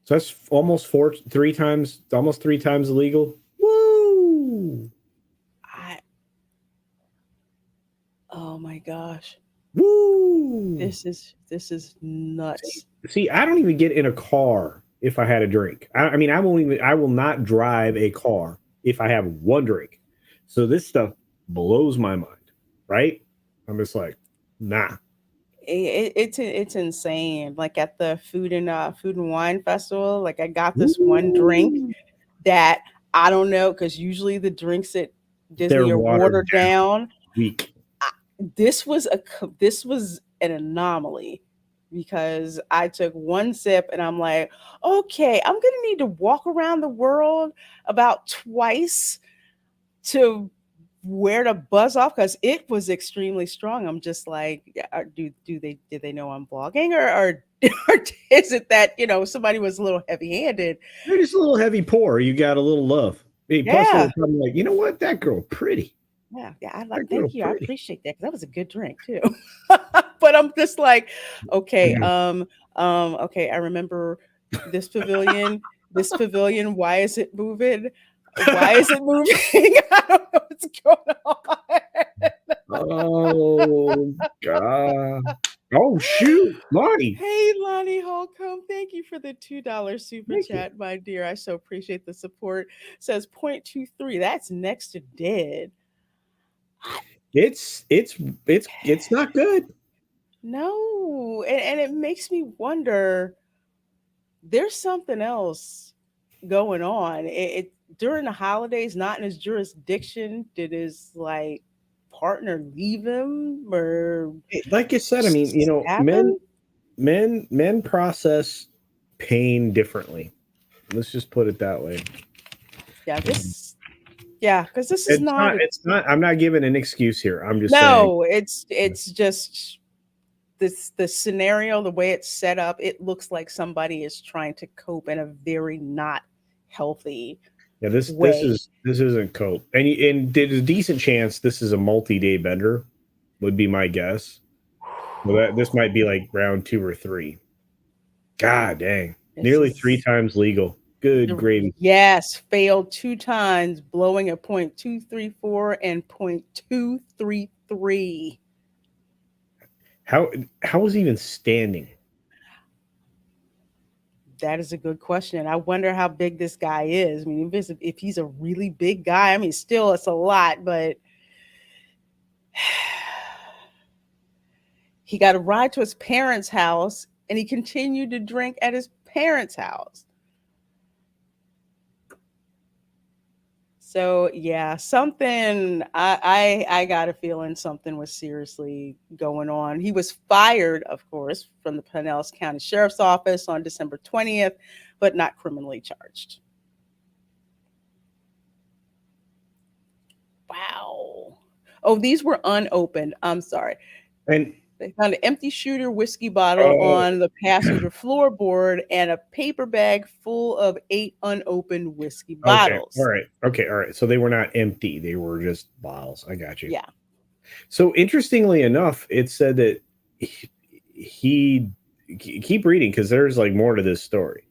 So that's almost 3 times illegal. Woo! Oh my gosh. Woo! This is nuts. See, I don't even get in a car if I had a drink. I will not drive a car if I have one drink. So this stuff blows my mind, right? I'm just like, nah. It's insane. Like at the food and wine festival, like I got this one drink that I don't know, because usually the drinks at Disney are watered down. Weak. This was an anomaly, because I took one sip and I'm like, okay, I'm gonna need to walk around the world about twice to where to buzz off because it was extremely strong. I'm just like, did they know I'm blogging or or is it that somebody was a little heavy handed? You're just a little heavy pour. You got a little love. Hey, plus they Yeah. were probably like, you know what? That girl pretty. Yeah, I That girl thank you. I pretty. appreciate that because that was a good drink too. But I'm just like, okay, Yeah. okay. I remember this pavilion. This pavilion. Why is it moving? Why is it moving? I don't know what's going on. Oh God. Oh shoot, Lonnie. Hey, Lonnie Holcomb, thank you for the $2 super Thank you. chat, my dear. I so appreciate the support. Says 0.23. That's next to dead. It's not good. No, and it makes me wonder. There's something else going on. It during the holidays, not in his jurisdiction. Did his like partner leave him or Like I said, I mean, happen? men process pain differently. Let's just put it that way. Yeah, because this is It's not. I'm not giving an excuse here. I'm just saying. no, it's just the scenario, the way it's set up, it looks like somebody is trying to cope in a very not healthy Yeah, this way. isn't cope, and there's a decent chance this is a multi-day bender, would be my guess. Well, this might be like round 2 or 3. God dang, nearly 3 times legal. Good gravy. Yes, failed 2 times, blowing at 0.234 and 0.233. How was he even standing? That is a good question. I wonder how big this guy is. I mean, if he's a really big guy, I mean, still it's a lot, but he got a ride to his parents' house and he continued to drink at his parents' house. So yeah, something I got a feeling something was seriously going on. He was fired, of course, from the Pinellas County Sheriff's Office on December 20th, but not criminally charged. Wow. Oh, these were unopened. I'm sorry. And they found an empty shooter whiskey bottle on the passenger floorboard and a paper bag full of 8 unopened whiskey bottles. Okay, all right. So they were not empty; they were just bottles. I got you. Yeah. So interestingly enough, it said that he keep reading because there's like more to this story.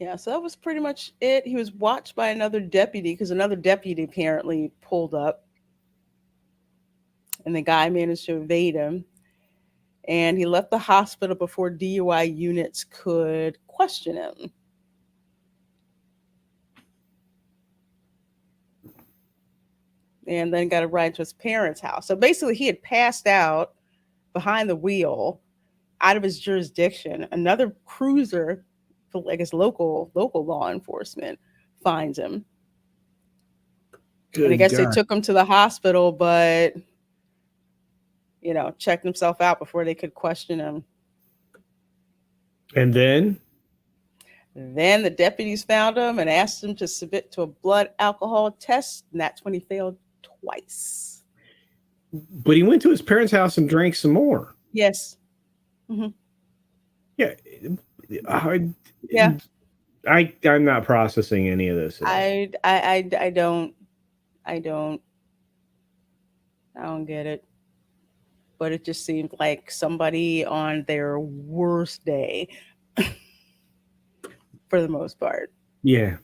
Yeah, so that was pretty much it. He was watched by another deputy because another deputy apparently pulled up, and the guy managed to evade him. And he left the hospital before DUI units could question him. And then got a ride to his parents' house. So basically, he had passed out behind the wheel, out of his jurisdiction. Another cruiser, I guess local law enforcement, finds him. And I guess they took him to the hospital, but checked himself out before they could question him. And then the deputies found him and asked him to submit to a blood alcohol test, and that's when he failed twice. But he went to his parents' house and drank some more. Yes. Mm-hmm. Yeah. Yeah. I'm not processing any of this. I don't get it. But it just seemed like somebody on their worst day for the most part. Yeah.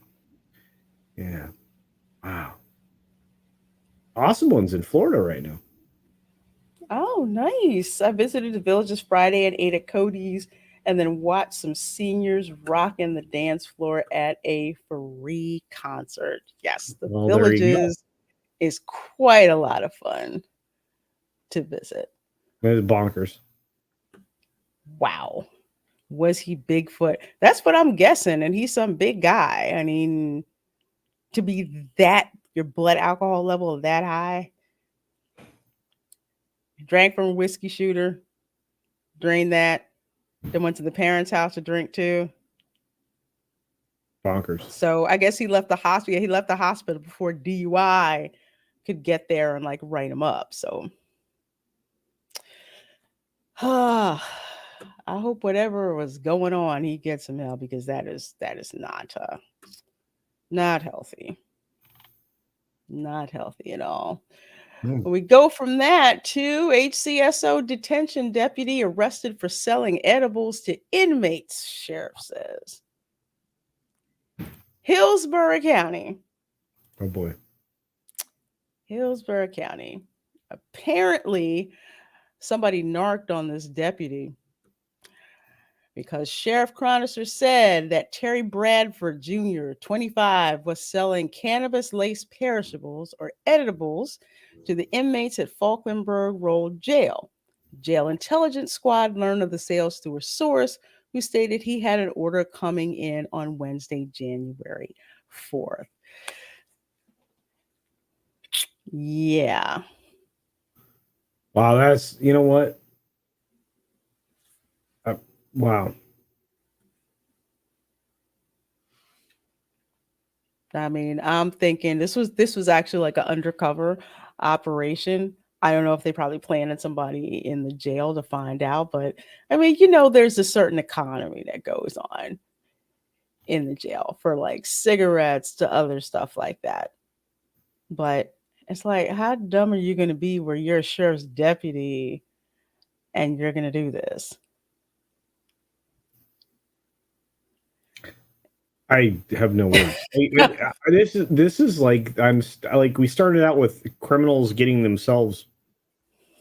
Yeah. Wow. Awesome ones in Florida right now. Oh, nice. I visited the Villages Friday and ate at Cody's and then watched some seniors rocking the dance floor at a free concert. Yes, the Villages is quite a lot of fun to visit. It was bonkers. Wow. Was he Bigfoot? That's what I'm guessing. And he's some big guy. I mean, to be that, your blood alcohol level that high. Drank from a whiskey shooter, drained that, then went to the parents' house to drink too. Bonkers. So I guess he left the hospital. He left the hospital before DUI could get there and like write him up. So I hope whatever was going on, he gets some help, because that is not healthy. Not healthy at all. We go from that to HCSO detention deputy arrested for selling edibles to inmates, sheriff says. Hillsborough County. Oh boy. Hillsborough County. Apparently, somebody narked on this deputy, because Sheriff Chronister said that Terry Bradford Jr., 25, was selling cannabis-laced perishables or edibles to the inmates at Falkenberg Road Jail. Jail Intelligence Squad learned of the sales through a source who stated he had an order coming in on Wednesday, January 4th. Yeah. Wow, that's, you know what? Wow. I mean, I'm thinking this was actually like an undercover operation. I don't know if they probably planted somebody in the jail to find out, but I mean, there's a certain economy that goes on in the jail for like cigarettes to other stuff like that. But it's like, how dumb are you going to be where you're a sheriff's deputy and you're going to do this? I have no words. This is like we started out with criminals getting themselves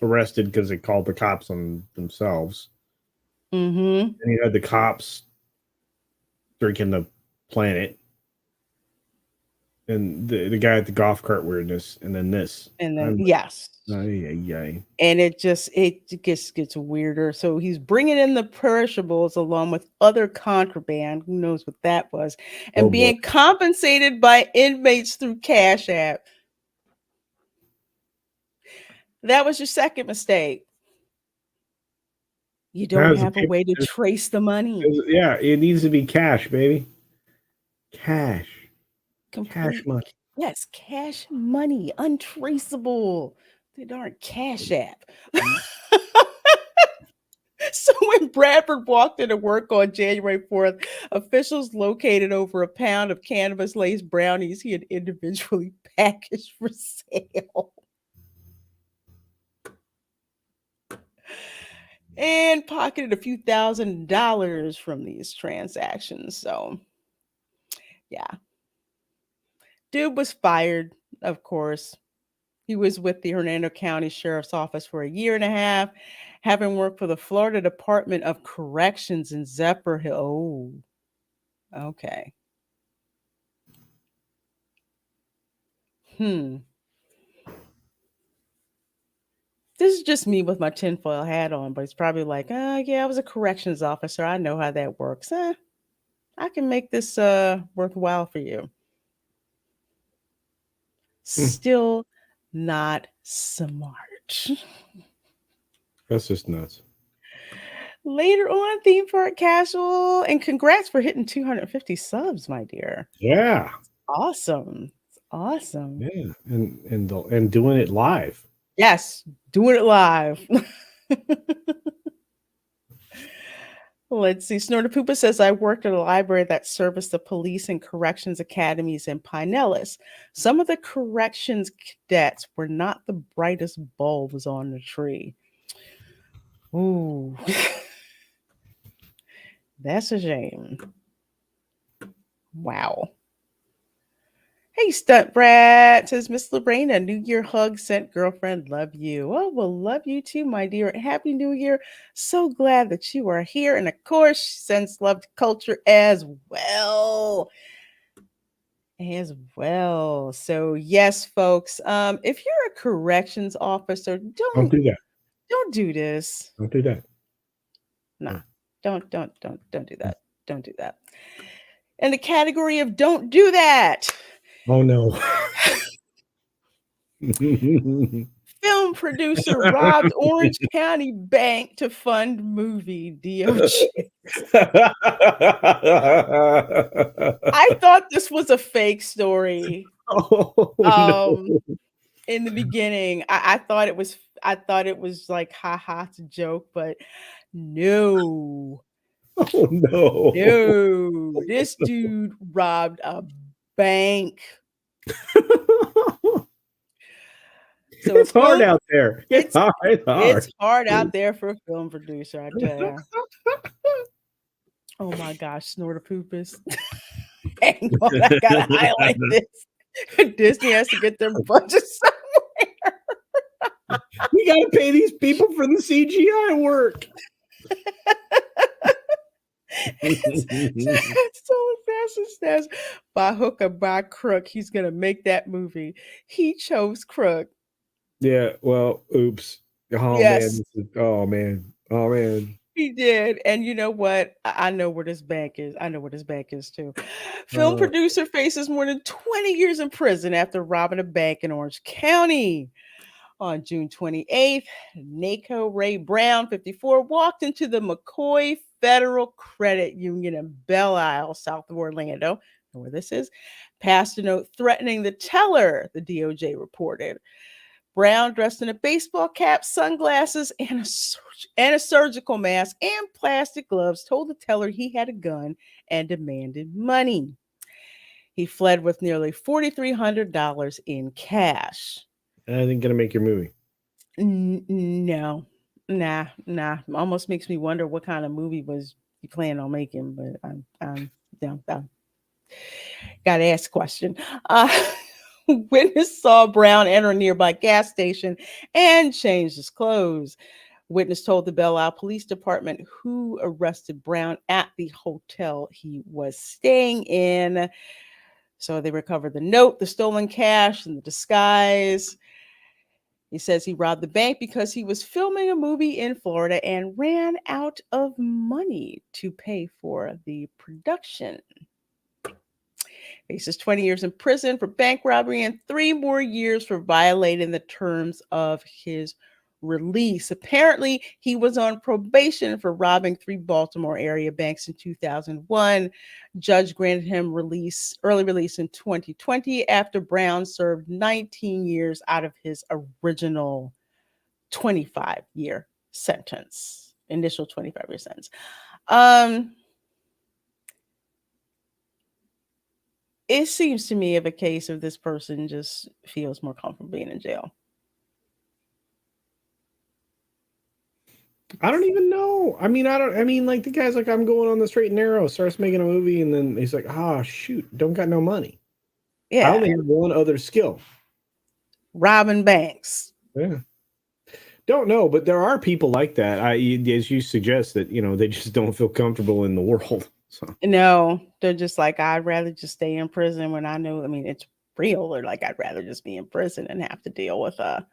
arrested because they called the cops on themselves. Mm-hmm. And you had the cops drinking the planet, and the guy at the golf cart weirdness, and then this, and then yes. And it gets weirder. So he's bringing in the perishables along with other contraband. Who knows what that was? And being compensated by inmates through Cash App. That was your second mistake. You don't have a way to trace the money. Yeah, it needs to be cash, baby. Cash. Cash money. Yes, cash money, untraceable. The darn Cash App. So when Bradford walked into work on January 4th, officials located over a pound of cannabis-laced brownies he had individually packaged for sale. And pocketed a few $1,000s from these transactions. So, yeah. Dude was fired, of course. He was with the Hernando County Sheriff's Office for a year and a half, having worked for the Florida Department of Corrections in Zephyrhills. Oh, okay. This is just me with my tinfoil hat on, but it's probably like, yeah, I was a corrections officer. I know how that works. I can make this worthwhile for you. Still not smart. That's just nuts. Later on, Theme Park Casual, and congrats for hitting 250 subs, my dear. Yeah. Awesome. It's awesome. Yeah, and doing it live. Yes, doing it live. Let's see. Snorter Poopa says, I worked at a library that serviced the police and corrections academies in Pinellas. Some of the corrections cadets were not the brightest bulbs on the tree. Ooh. That's a shame. Wow. Hey, Stunt Brat, says Miss Lorena, New Year hug sent, girlfriend, love you. Oh, well, love you too, my dear. Happy New Year. So glad that you are here. And of course, she sends love to culture as well. So yes, folks, if you're a corrections officer, don't do that. Don't do this. Don't do that. Nah, don't do that. Don't do that. In the category of don't do that. Oh no. Film producer robbed Orange County Bank to fund movie DOJ. I thought this was a fake story. No. in the beginning. I thought it was like haha, it's a joke, but no. Oh no. No, this dude robbed a bank. So It's hard out there. It's hard. It's hard out there for a film producer, I tell you. Oh my gosh, Snortapoopus. Hang on, I gotta highlight this. Disney has to get their budget somewhere. We gotta pay these people for the CGI work. It's so fast and snaps. By hook or by crook, he's gonna make that movie. He chose crook. Yeah, well, oops. Oh Yes. man. Oh man. He did. And you know what? I know where this bank is. I know where this bank is too. Film producer faces more than 20 years in prison after robbing a bank in Orange County. On June 28th, Naco Ray Brown, 54, walked into the McCoy Federal Credit Union in Belle Isle, south of Orlando, where this is, passed a note threatening the teller, the DOJ reported. Brown, dressed in a baseball cap, sunglasses, and a surgical mask and plastic gloves, told the teller he had a gun and demanded money. He fled with nearly $4,300 in cash. I think gonna make your movie. No, nah. Almost makes me wonder what kind of movie was he planning on making. But I'm gotta ask a question. Witness saw Brown enter a nearby gas station and change his clothes. Witness told the Belle Isle Police Department, who arrested Brown at the hotel he was staying in. So they recovered the note, the stolen cash, and the disguise. He says he robbed the bank because he was filming a movie in Florida and ran out of money to pay for the production. Faces 20 years in prison for bank robbery and 3 more years for violating the terms of his release. Apparently, he was on probation for robbing 3 Baltimore area banks in 2001. Judge granted him early release in 2020 after Brown served 19 years out of his original 25-year sentence. Initial 25-year sentence. It seems to me of a case of this person just feels more comfortable being in jail. I don't even know. I mean, like the guy's like, I'm going on the straight and narrow, starts making a movie, and then he's like, shoot, don't got no money. Yeah. I only have one other skill. Robbing banks. Yeah. Don't know, but there are people like that. As you suggest that, they just don't feel comfortable in the world. So. No, they're just like, I'd rather just stay in prison when I know, it's real. Or like, I'd rather just be in prison and have to deal with the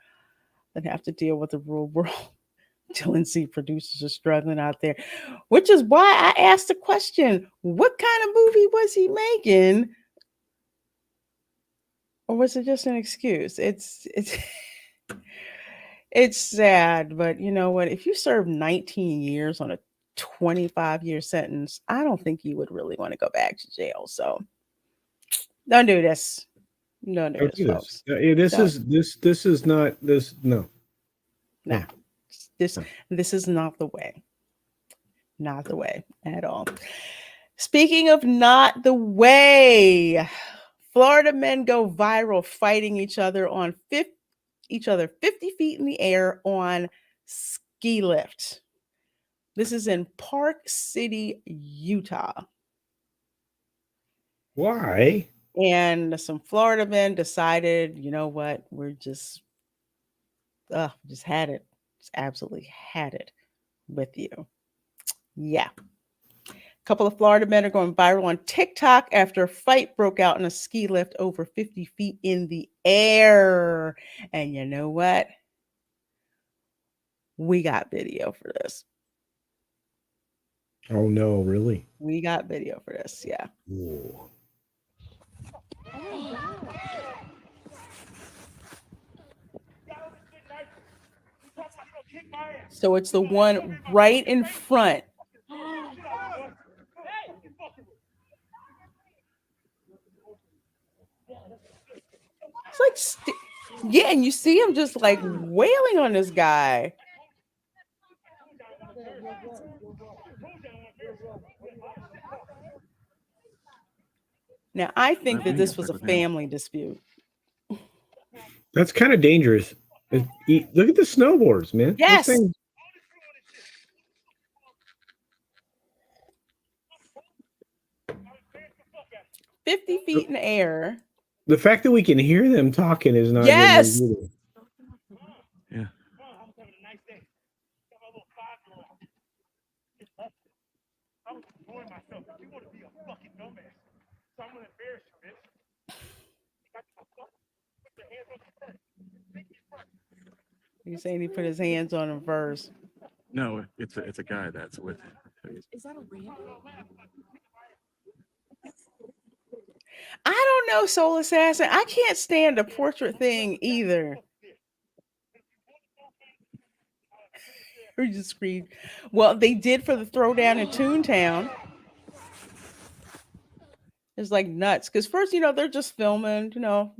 real world. Dylan C producers are struggling out there, which is why I asked the question, what kind of movie was he making? Or was it just an excuse? It's sad, but you know what? If you serve 19 years on a 25-year sentence, I don't think you would really want to go back to jail. So don't do this. Don't do this, folks. This is not this. No. Nah. This is not the way. Not the way at all. Speaking of not the way, Florida men go viral fighting each other 50 feet in the air on ski lift. This is in Park City, Utah. Why? And some Florida men decided, you know what? We're just had it. Just absolutely had it with you. Yeah. A couple of Florida men are going viral on TikTok after a fight broke out in a ski lift over 50 feet in the air. And you know what? We got video for this. Oh, no, really? We got video for this, yeah. Ooh. So it's the one right in front. It's like, and you see him just like wailing on this guy. Now, I think that this was a family dispute. That's kind of dangerous. Look at the snowboards, man. Yes. 50 feet in the air. The fact that we can hear them talking is not yes. good news Yeah. You saying he put his hands on him first? No, it's a guy that's with him. Is that a ramp? I don't know, Soul Assassin. I can't stand the portrait thing either. Or just screamed. Well, they did for the throwdown in Toontown. It's like nuts. Because first, they're just filming,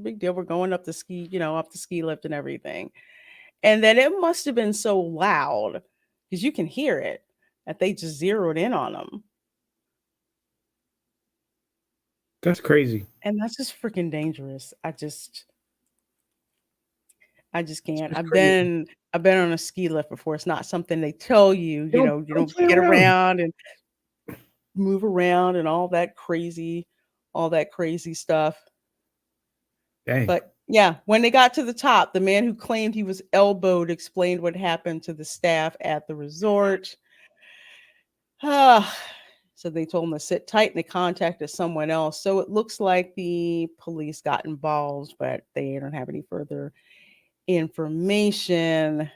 big deal. We're going up the ski, up the ski lift and everything. And then it must have been so loud because you can hear it that they just zeroed in on them. That's crazy. And that's just freaking dangerous. I just can't. I've crazy. been on a ski lift before. It's not something they tell you, you don't play get around and move around and all that crazy stuff. Dang. But yeah, when they got to the top, the man who claimed he was elbowed explained what happened to the staff at the resort. So they told him to sit tight and they contacted someone else. So it looks like the police got involved, but they don't have any further information.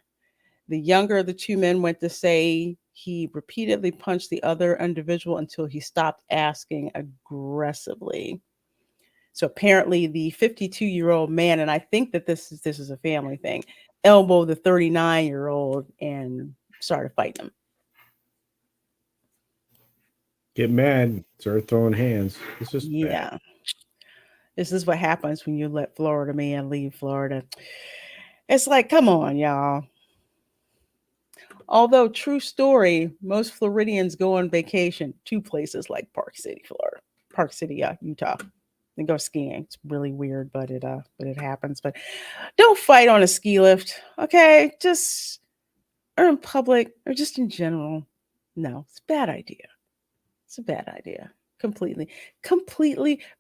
The younger of the two men went to say he repeatedly punched the other individual until he stopped asking aggressively. So apparently the 52-year-old man, and I think that this is a family thing, elbowed the 39-year-old and started fighting him. Get mad, start throwing hands. It's just bad. This is what happens when you let Florida man leave Florida. It's like, come on, y'all. Although, true story, most Floridians go on vacation to places like Park City, Utah. They go skiing. It's really weird, but it happens. But don't fight on a ski lift, okay? Just or in public or just in general. No, it's a bad idea. It's a bad idea. Completely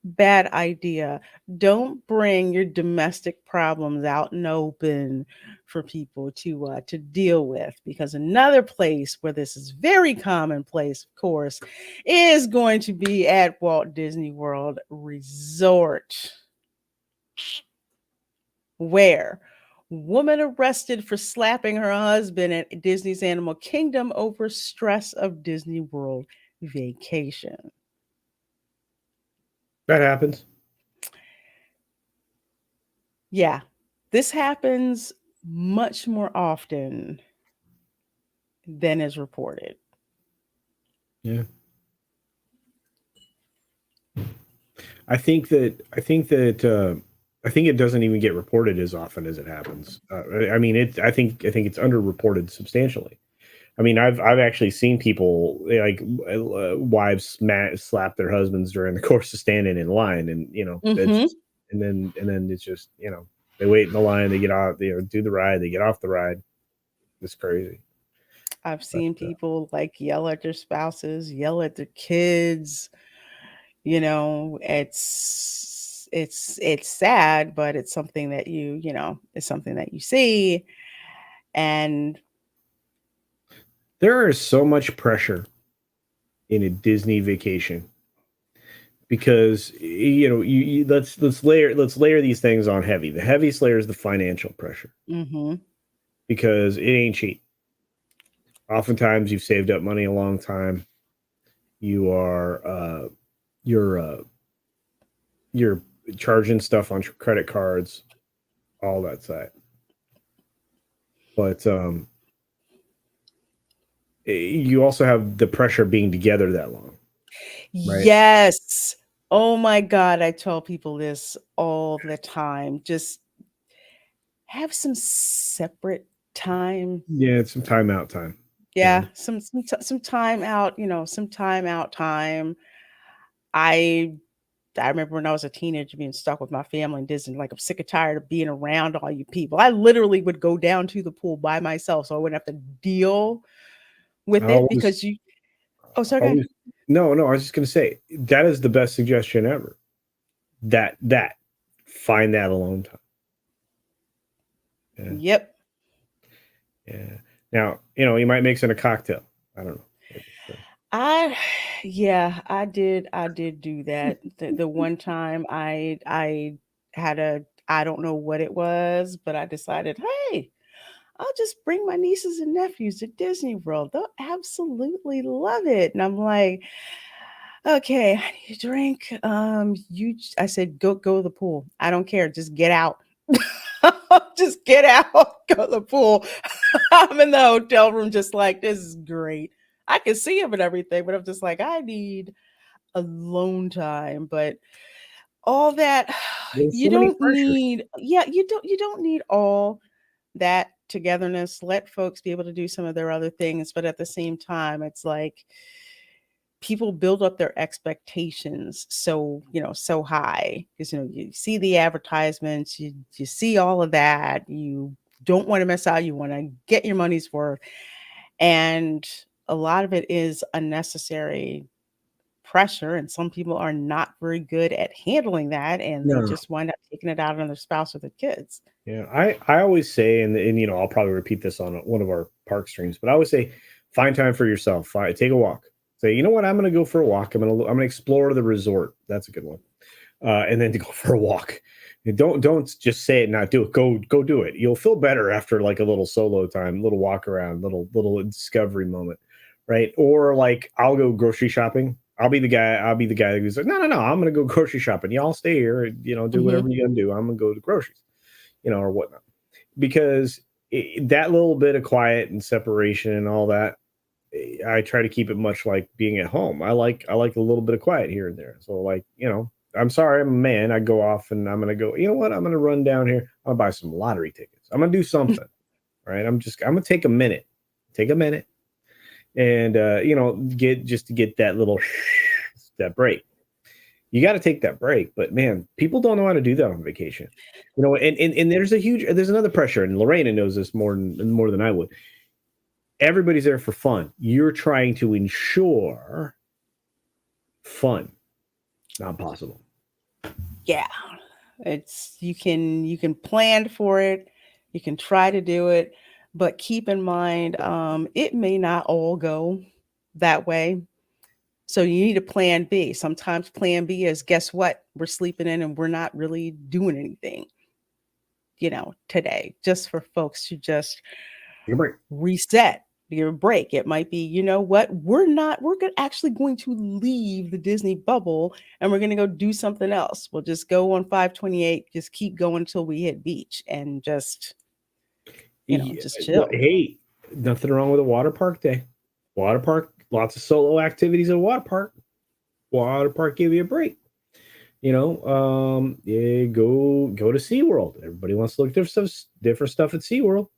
bad idea. Don't bring your domestic problems out in open for people to deal with, because another place where this is very commonplace, of course, is going to be at Walt Disney World Resort, where woman arrested for slapping her husband at Disney's Animal Kingdom over stress of Disney World vacation. That happens. Yeah, this happens much more often than is reported. Yeah. I think it doesn't even get reported as often as it happens. I think it's underreported substantially. I mean, I've actually seen people like wives slap their husbands during the course of standing in line, and and then it's just they wait in the line, they get off, they do the ride, they get off the ride. It's crazy. I've seen people like yell at their spouses, yell at their kids. It's sad, but it's something that it's something that you see, and there is so much pressure in a Disney vacation because let's layer these things on heavy. The heaviest layer is the financial pressure, because it ain't cheap. Oftentimes, you've saved up money a long time. You're charging stuff on credit cards, all that side. But you also have the pressure of being together that long. Right? Yes. Oh my God. I tell people this all the time. Just have some separate time. Yeah, it's some timeout time. Yeah, some time out, some time out time. I remember when I was a teenager being stuck with my family in Disney. Like, I'm sick and tired of being around all you people. I literally would go down to the pool by myself so I wouldn't have to deal with it because you. Oh, sorry. Go ahead. No, I was just going to say that is the best suggestion ever. That find that alone time. Yeah. Yep. Yeah. Now, you might mix in a cocktail. I don't know. I did do that. The one time I had I don't know what it was, but I decided, hey, I'll just bring my nieces and nephews to Disney World. They'll absolutely love it. And I'm like, okay, I need a drink. I said, go to the pool. I don't care. Just get out. Just get out, go to the pool. I'm in the hotel room just like, this is great. I can see him and everything, but I'm just like, I need alone time. But all that you don't need, you don't need all that togetherness. Let folks be able to do some of their other things, but at the same time, it's like people build up their expectations so high because you see the advertisements, you see all of that, you don't want to miss out, you want to get your money's worth, and a lot of it is unnecessary pressure, and some people are not very good at handling that, and they just wind up taking it out on their spouse or their kids. Yeah, I always say, and I'll probably repeat this on one of our park streams, but I always say, find time for yourself. Take a walk. Say, you know what? I'm going to go for a walk. I'm going to explore the resort. That's a good one. And then to go for a walk. Don't just say it, not do it. Go do it. You'll feel better after like a little solo time, little walk around, little discovery moment, right? Or like I'll go grocery shopping. I'll be the guy who's like, no, I'm going to go grocery shopping. Y'all stay here, do whatever you're going to do. I'm going to go to groceries, or whatnot. Because that little bit of quiet and separation and all that, I try to keep it much like being at home. I like a little bit of quiet here and there. So like, I'm sorry, I'm a man. I go off and I'm going to go, you know what? I'm going to run down here. I'm going to buy some lottery tickets. I'm going to do something, right? I'm going to take a minute and, get that little, that break. You got to take that break, but man, people don't know how to do that on vacation, and there's another pressure, and Lorena knows this more than I would. Everybody's there for fun. You're trying to ensure fun. Not possible. Yeah. It's you can plan for it. You can try to do it, but keep in mind, it may not all go that way. So you need a plan B. Sometimes plan B is, guess what? We're sleeping in and we're not really doing anything, today, just for folks to just reset your break. It might be, you know what? We're actually going to leave the Disney bubble and we're going to go do something else. We'll just go on 528, just keep going until we hit beach and just, just chill. Hey, nothing wrong with a water park day. Water park, lots of solo activities at a water park. Water park give you a break. Go to SeaWorld. Everybody wants to look at different stuff at SeaWorld.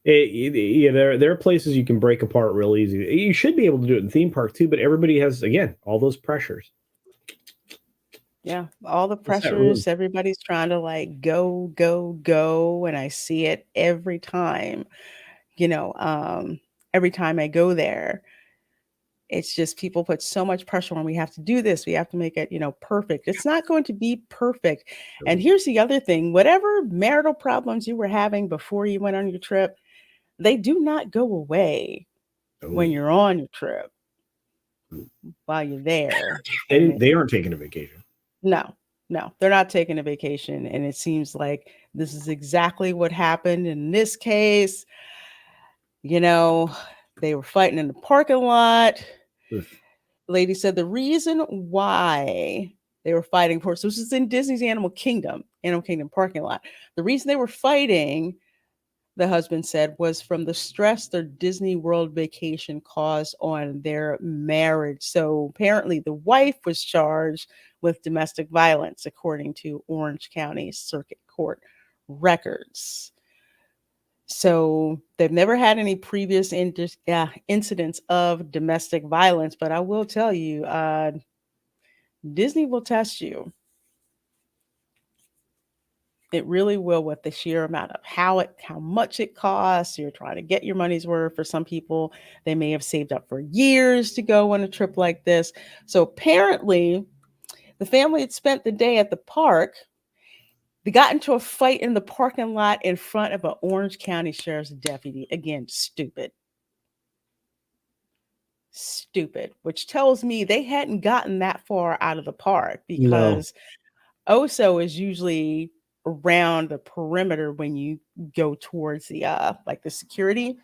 There are places you can break apart real easy. You should be able to do it in theme park too, but everybody has, again, all those pressures. Yeah, all the pressures. Everybody's trying to like go, and I see it every time. Every time I go there, it's just people put so much pressure on. We have to do this. We have to make it, perfect. It's not going to be perfect. And here's the other thing: whatever marital problems you were having before you went on your trip, they do not go away when you're on your trip. While you're there, they aren't taking a vacation. No, they're not taking a vacation. And it seems like this is exactly what happened in this case. They were fighting in the parking lot. Lady said the reason why they were fighting for, so this is in Disney's Animal Kingdom parking lot. The reason they were fighting, the husband said, was from the stress their Disney World vacation caused on their marriage. So apparently the wife was charged with domestic violence, according to Orange County Circuit Court records. So they've never had any previous incidents of domestic violence, but I will tell you, Disney will test you. It really will, with the sheer amount of how much it costs. You're trying to get your money's worth. For some people, they may have saved up for years to go on a trip like this. So apparently, the family had spent the day at the park. They got into a fight in the parking lot in front of an Orange County Sheriff's deputy. Again, stupid. Stupid, which tells me they hadn't gotten that far out of the park, No. because Oso is usually around the perimeter when you go towards the like the security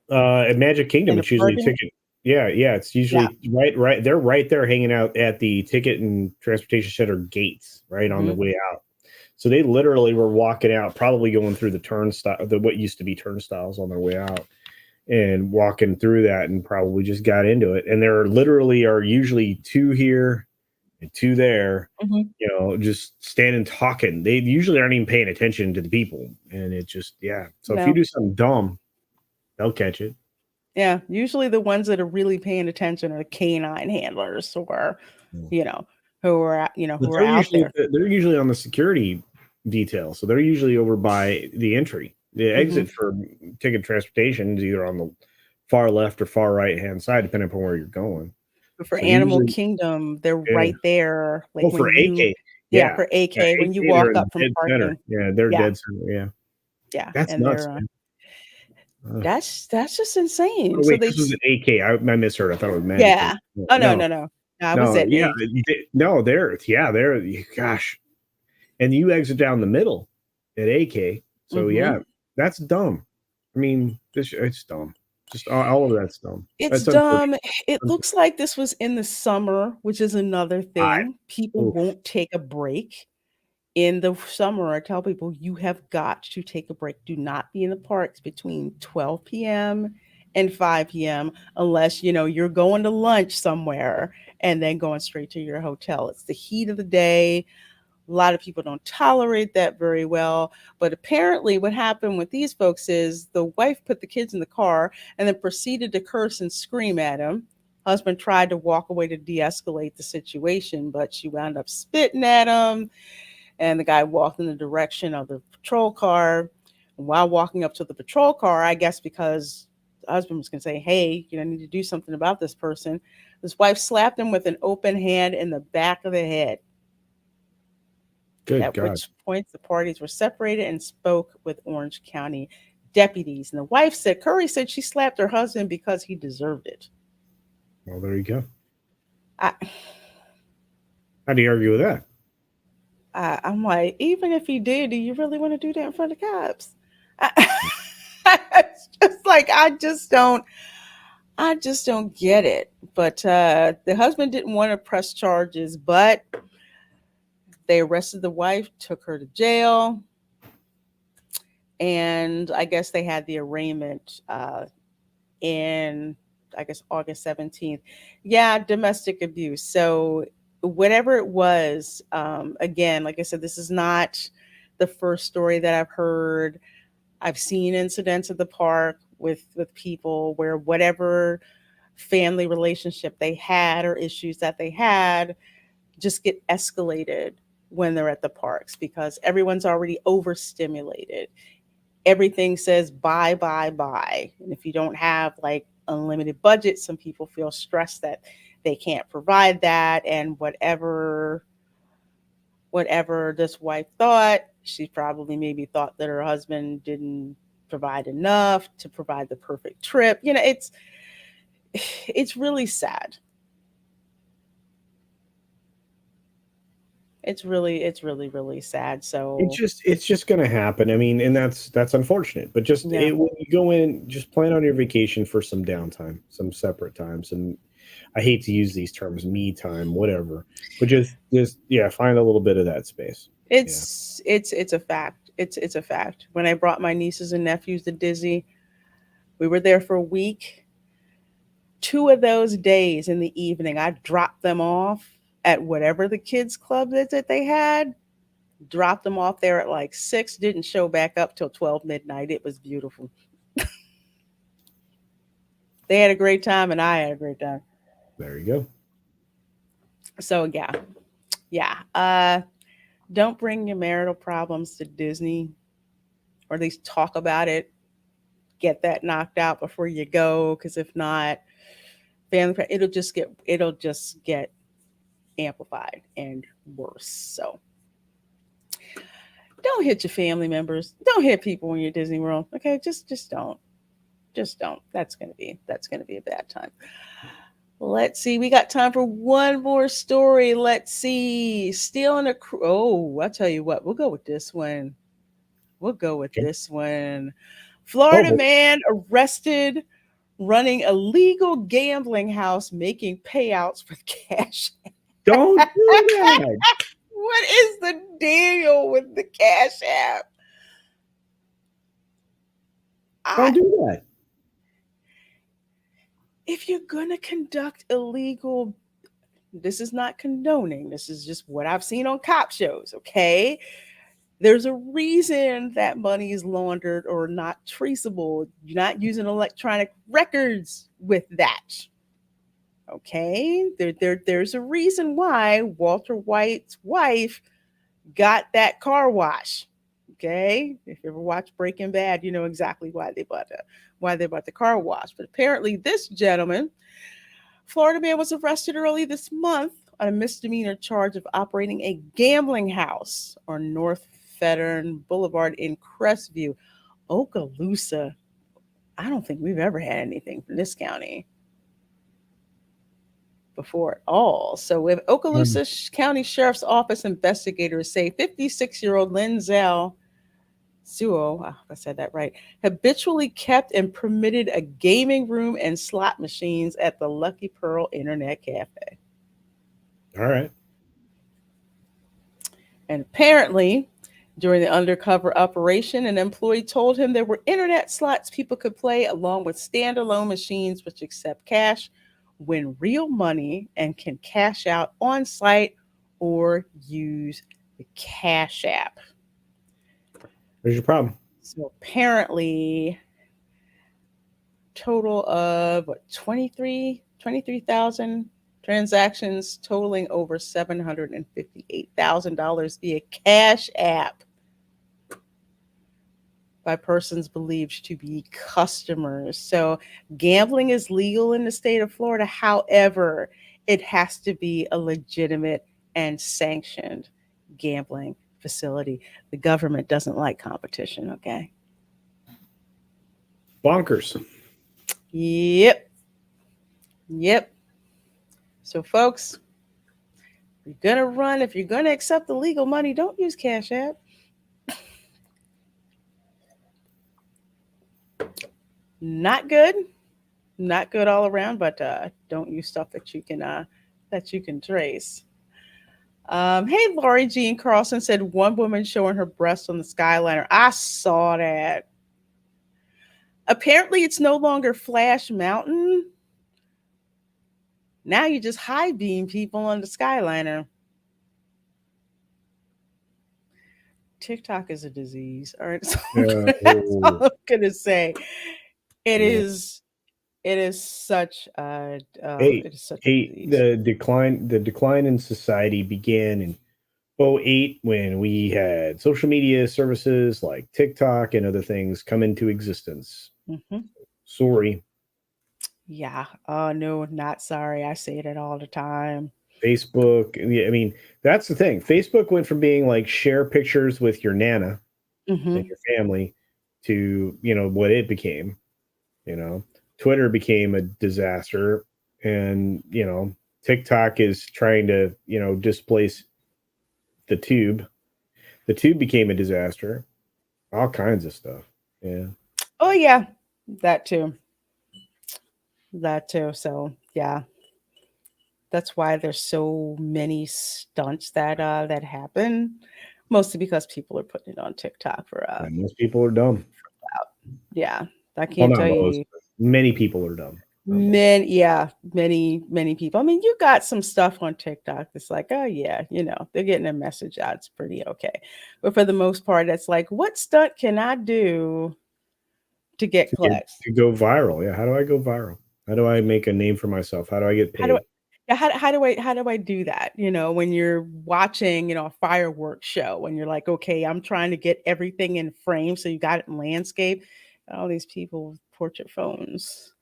At Magic Kingdom, and the it's usually parking. ticket. Yeah, it's usually right. They're right there hanging out at the ticket and transportation center gates, right on the way out. So they literally were walking out, probably going through the turnstile, what used to be turnstiles, on their way out, and walking through that, and probably just got into it. And there literally are usually two here and two there, just standing talking. They usually aren't even paying attention to the people, and it just So if you do something dumb, they'll catch it. Yeah, usually the ones that are really paying attention are the canine handlers, or who are out there. They're usually on the security detail, so they're usually over by the entry. The exit for ticket transportation is either on the far left or far right hand side, depending upon where you're going. But for Animal Kingdom, they're right there. Like for AK, for AK, when you walk up from parking, they're dead center. Yeah, that's and nuts. That's just insane. Oh, wait, this was an AK. I misheard. I thought it was Magic. Yeah. Oh no. I was at they're gosh. And you exit down the middle at AK. So that's dumb. I mean, it's dumb. Just all of that's dumb. It's dumb. It looks like this was in the summer, which is another thing. People won't take a break in the summer. I tell people, you have got to take a break. Do not be in the parks between 12 p.m. and 5 p.m. unless you're going to lunch somewhere and then going straight to your hotel. It's the heat of the day. A lot of people don't tolerate that very well. But apparently what happened with these folks is the wife put the kids in the car and then proceeded to curse and scream at him. Husband tried to walk away to de-escalate the situation, but she wound up spitting at him. And the guy walked in the direction of the patrol car. And while walking up to the patrol car, I guess because the husband was going to say, hey, I need to do something about this person, his wife slapped him with an open hand in the back of the head. At which point the parties were separated and spoke with Orange County deputies. And the wife said, Curry said she slapped her husband because he deserved it. Well, there you go. How do you argue with that? I'm like, even if he did, do you really want to do that in front of cops? It's just like, I just don't get it. But the husband didn't want to press charges, but they arrested the wife, took her to jail, and I guess they had the arraignment in, I guess, August 17th. Yeah, domestic abuse. So whatever it was, again, like I said, this is not the first story that I've heard. I've seen incidents at the park with people where whatever family relationship they had or issues that they had just get escalated when they're at the parks because everyone's already overstimulated. Everything says buy. And if you don't have like unlimited budget, some people feel stressed that they can't provide that. And whatever this wife thought, she probably maybe thought that her husband didn't provide enough to provide the perfect trip. It's really sad. It's really, really sad. So it's just going to happen. I mean, and that's unfortunate. But just when you go in, just plan on your vacation for some downtime, some separate times. And I hate to use these terms, me time, whatever. But just find a little bit of that space. It's a fact. It's a fact. When I brought my nieces and nephews to Disney, we were there for a week. 2 of those days in the evening, I dropped them off at whatever the kids club is that they had. Dropped them off there at like 6, didn't show back up till 12 midnight. It was beautiful. They had a great time and I had a great time. There you go. So yeah. Don't bring your marital problems to Disney, or at least talk about it. Get that knocked out before you go, because if not, it'll just get amplified and worse. So don't hit your family members. Don't hit people when you're at Disney World. Okay, just don't. Just don't. That's gonna be a bad time. Let's see. We got time for one more story. Let's see. Stealing a cruise. Oh, I'll tell you what. We'll go with this one. Florida man arrested running a legal gambling house, making payouts with cash. Don't do that. What is the deal with the Cash App? Don't do that. If you're going to conduct illegal, this is not condoning. This is just what I've seen on cop shows, okay? There's a reason that money is laundered or not traceable. You're not using electronic records with that. Okay? There's a reason why Walter White's wife got that car wash. Okay? If you ever watched Breaking Bad, you know exactly why they bought the car wash. But apparently this gentleman, Florida man, was arrested early this month on a misdemeanor charge of operating a gambling house on North Federal Boulevard in Crestview, Okaloosa. I don't think we've ever had anything from this county before at all. So with Okaloosa County Sheriff's Office investigators say 56-year-old Linzel Suo, I said that right, habitually kept and permitted a gaming room and slot machines at the Lucky Pearl Internet Cafe. All right. And apparently, during the undercover operation, an employee told him there were internet slots people could play along with standalone machines which accept cash, win real money, and can cash out on site or use the Cash App. There's your problem. So apparently, total of 23,000 transactions totaling over $758,000 via Cash App by persons believed to be customers. So gambling is legal in the state of Florida. However, it has to be a legitimate and sanctioned gambling facility. The government doesn't like competition, okay? Bonkers. Yep. So folks, if you're gonna accept the legal money, don't use Cash App. Not good all around, but don't use stuff that you can trace. Hey, Lori Jean Carlson said one woman showing her breast on the Skyliner. I saw that. Apparently, it's no longer Flash Mountain. Now you just high beam people on the Skyliner. TikTok is a disease. All right, that's all I'm gonna say. It is such a disease. The decline in society began in 2008 when we had social media services like TikTok and other things come into existence. Mm-hmm. Sorry. Yeah. Oh no, not sorry. I say it all the time. Facebook. I mean, that's the thing. Facebook went from being like share pictures with your Nana and your family to, what it became. Twitter became a disaster, and TikTok is trying to displace the tube. The tube became a disaster. All kinds of stuff. Yeah. Oh yeah, that too. So yeah, that's why there's so many stunts that happen, mostly because people are putting it on TikTok for most people are dumb. Yeah, I can't tell you. Many people are dumb. Many people. I mean, you got some stuff on TikTok that's like, oh yeah, they're getting their message out. It's pretty okay. But for the most part, that's like, what stunt can I do to get clicks? To go viral. Yeah. How do I go viral? How do I make a name for myself? How do I get How do paid? I how do I do that? When you're watching, a fireworks show, when you're like, okay, I'm trying to get everything in frame. So you got it in landscape, all these people with portrait phones,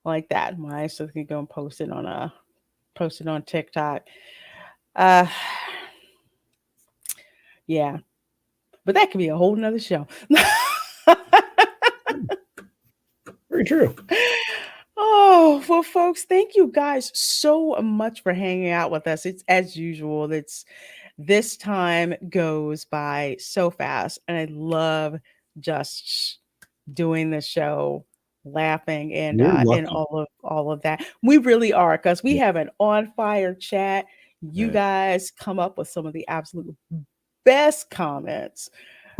like that. My so can go and post it on TikTok. Uh yeah. But that could be a whole nother show. Very true. Oh, well, folks, thank you guys so much for hanging out with us. It's as usual. This time goes by so fast, and I love just doing the show, laughing, and You're and lucky. all of that. We really are, because we have an on fire chat. You Yeah. guys come up with some of the absolute best comments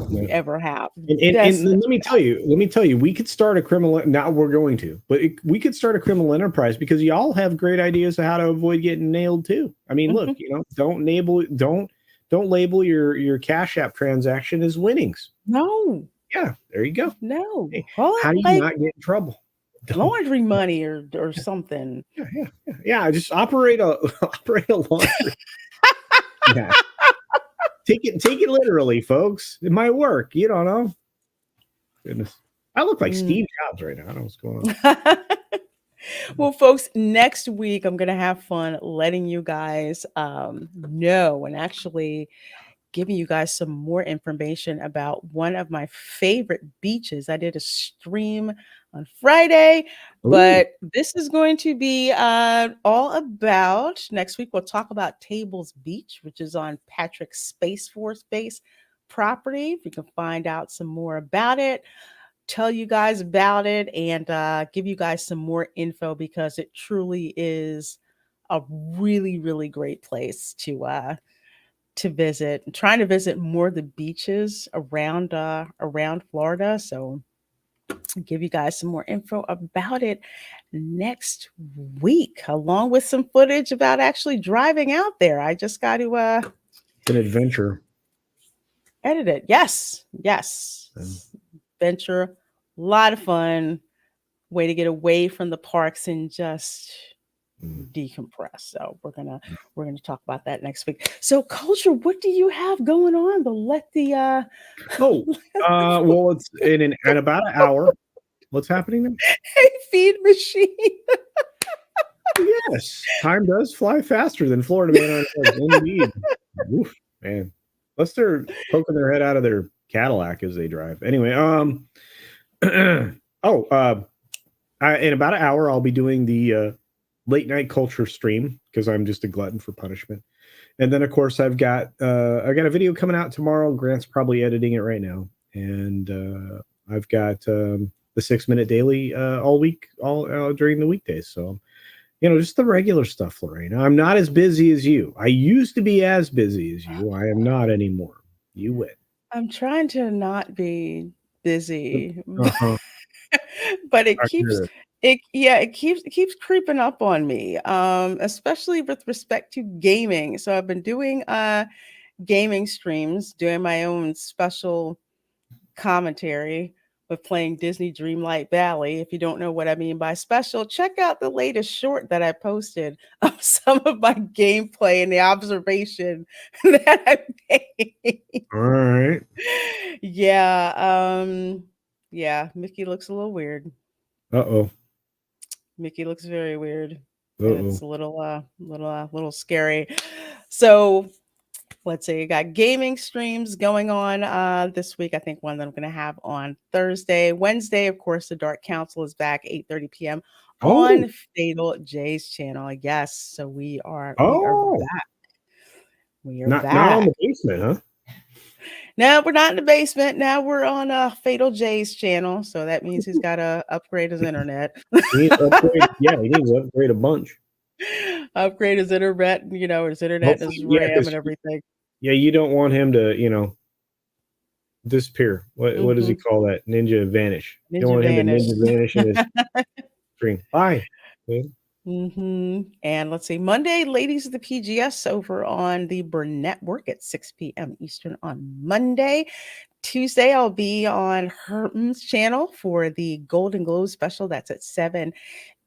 we Yeah. ever have. And let me tell you, we could start a criminal. Now we're going to, but we could start a criminal enterprise because y'all have great ideas of how to avoid getting nailed too. I mean, look, don't label your Cash App transaction as winnings. No. Yeah, there you go. No. Hey, Well, how do you not get in trouble? Laundry money or something. Yeah. Just operate a laundry. Yeah. Take it literally, folks. It might work. You don't know. Goodness. I look like Steve Jobs right now. I don't know what's going on. Well, folks, next week I'm going to have fun letting you guys know and actually giving you guys some more information about one of my favorite beaches. I did a stream on Friday, but this is going to be all about next week. We'll talk about Tables Beach, which is on Patrick's Space Force Base property. If you can find out some more about it, tell you guys about it, and give you guys some more info, because it truly is a really, really great place to visit. I'm trying to visit more of the beaches around Florida. So I'll give you guys some more info about it next week, along with some footage about actually driving out there. I just got to It's an adventure. Edit it. Yes. Adventure. A lot of fun. Way to get away from the parks and just decompress. So we're gonna talk about that next week. So, Culture, what do you have going on? Well, it's in about an hour. What's happening now? Hey, feed machine. Yes, time does fly faster than Florida Man on indeed. Oof, man, unless they're poking their head out of their Cadillac as they drive. Anyway, in about an hour I'll be doing the late night culture stream because I'm just a glutton for punishment. And then of course I got a video coming out tomorrow. Grant's probably editing it right now, and I've got the 6 Minute Daily all week, during the weekdays. So just the regular stuff, Lorraine. I'm not as busy as you. I used to be as busy as you. I am not anymore. You win. I'm trying to not be busy, Uh-huh. but it keeps creeping up on me, especially with respect to gaming. So I've been doing gaming streams, doing my own special commentary with playing Disney Dreamlight Valley. If you don't know what I mean by special, check out the latest short that I posted of some of my gameplay and the observation that I made. All right. Yeah, Mickey looks a little weird. Uh-oh. Mickey looks very weird. Uh-oh. It's a little scary. So let's see, you got gaming streams going on this week. I think one that I'm going to have on Thursday. Wednesday, of course, the Dark Council is back 8:30 p.m. on Fatal J's channel. Yes, so we are back. We are not back. in the basement, huh? No, we're not in the basement. Now we're on Fatal J's channel. So that means he's got to upgrade his internet. He needs to upgrade a bunch. Upgrade his internet, his internet, his RAM, and everything. Yeah, you don't want him to, disappear. What does he call that? Ninja vanish. You don't Ninja want him to vanish. ninja vanish in his screen. Bye. And let's see, Monday, ladies of the PGS over on the Burnett Network at 6 p.m. Eastern on Monday. Tuesday, I'll be on Herm's channel for the Golden Globe special. That's at 7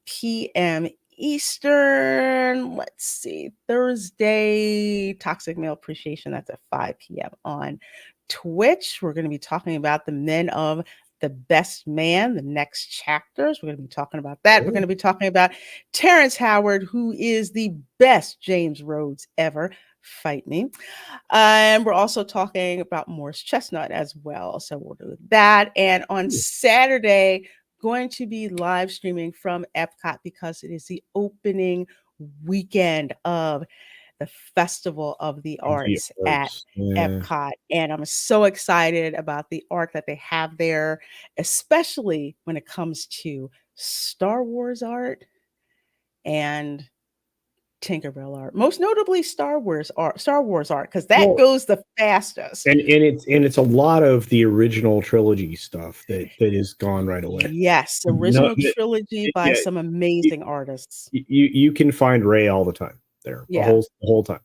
p.m. Eastern. Let's see, Thursday, Toxic Male Appreciation. That's at 5 p.m. on Twitch. We're going to be talking about the men of the best man, the next chapters. We're going to be talking about that. We're going to be talking about Terrence Howard, who is the best James Rhodes ever. Fight me. And we're also talking about Morris Chestnut as well. So we'll do that. And on Saturday, going to be live streaming from Epcot because it is the opening weekend of the Festival of the Arts at Epcot. And I'm so excited about the art that they have there, especially when it comes to Star Wars art and Tinkerbell art, most notably Star Wars art, because that goes the fastest. And it's a lot of the original trilogy stuff that is gone right away. Yes, original trilogy by some amazing artists. You can find Rey all the time there. Yeah. The whole time.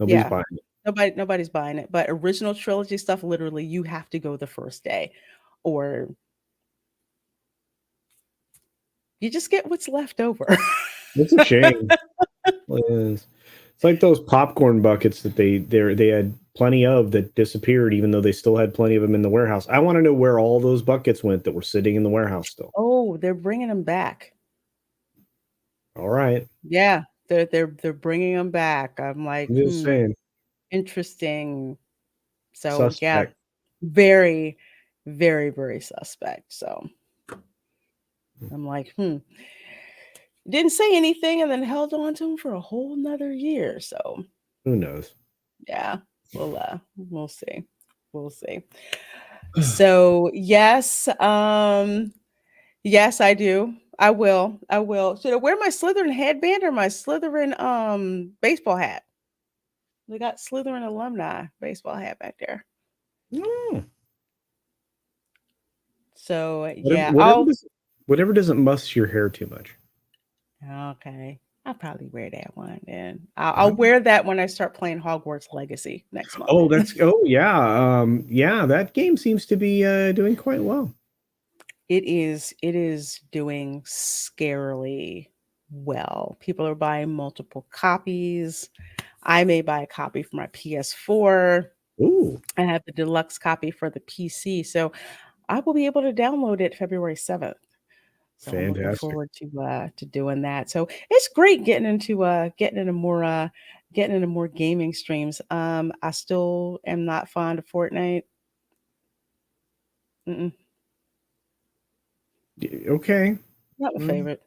Nobody's buying it. Nobody's buying it. But original trilogy stuff, literally, you have to go the first day, or you just get what's left over. It's a shame. It's like those popcorn buckets that they had plenty of that disappeared, even though they still had plenty of them in the warehouse. I want to know where all those buckets went that were sitting in the warehouse still. Oh, they're bringing them back. All right. Yeah, they're bringing them back. I'm like, I'm just saying. Interesting. So Suspect. yeah, very, very, very suspect. So I'm like, didn't say anything and then held on to him for a whole nother year. So who knows? Yeah, we'll see. We'll see. So yes, yes, I do. I will. Should I wear my Slytherin headband or my Slytherin baseball hat? We got Slytherin alumni baseball hat back there. So whatever doesn't muss your hair too much. Okay, I'll probably wear that one then. I'll wear that when I start playing Hogwarts Legacy next month. Yeah, that game seems to be doing quite well. It is doing scarily well. People are buying multiple copies. I may buy a copy for my PS4. Ooh. I have the deluxe copy for the PC, so I will be able to download it February 7th. So I'm looking forward to doing that. So it's great getting into more gaming streams. I still am not fond of Fortnite. Okay. Not my favorite.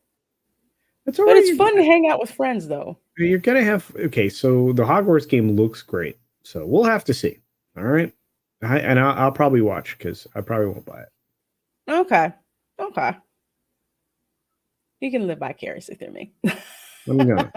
That's all right. But it's fun to hang out with friends, though. You're gonna have so the Hogwarts game looks great. So we'll have to see. All right. I'll probably watch because I probably won't buy it. Okay. You can live vicariously through me. Let me know.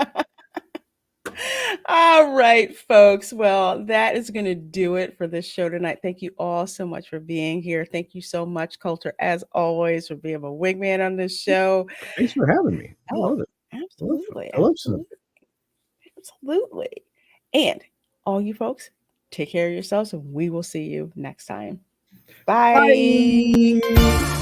All right, folks. Well, that is going to do it for this show tonight. Thank you all so much for being here. Thank you so much, Coulter, as always, for being a wingman on this show. Thanks for having me. I love it. Absolutely. I love it. Absolutely. And all you folks, take care of yourselves, and we will see you next time. Bye. Bye.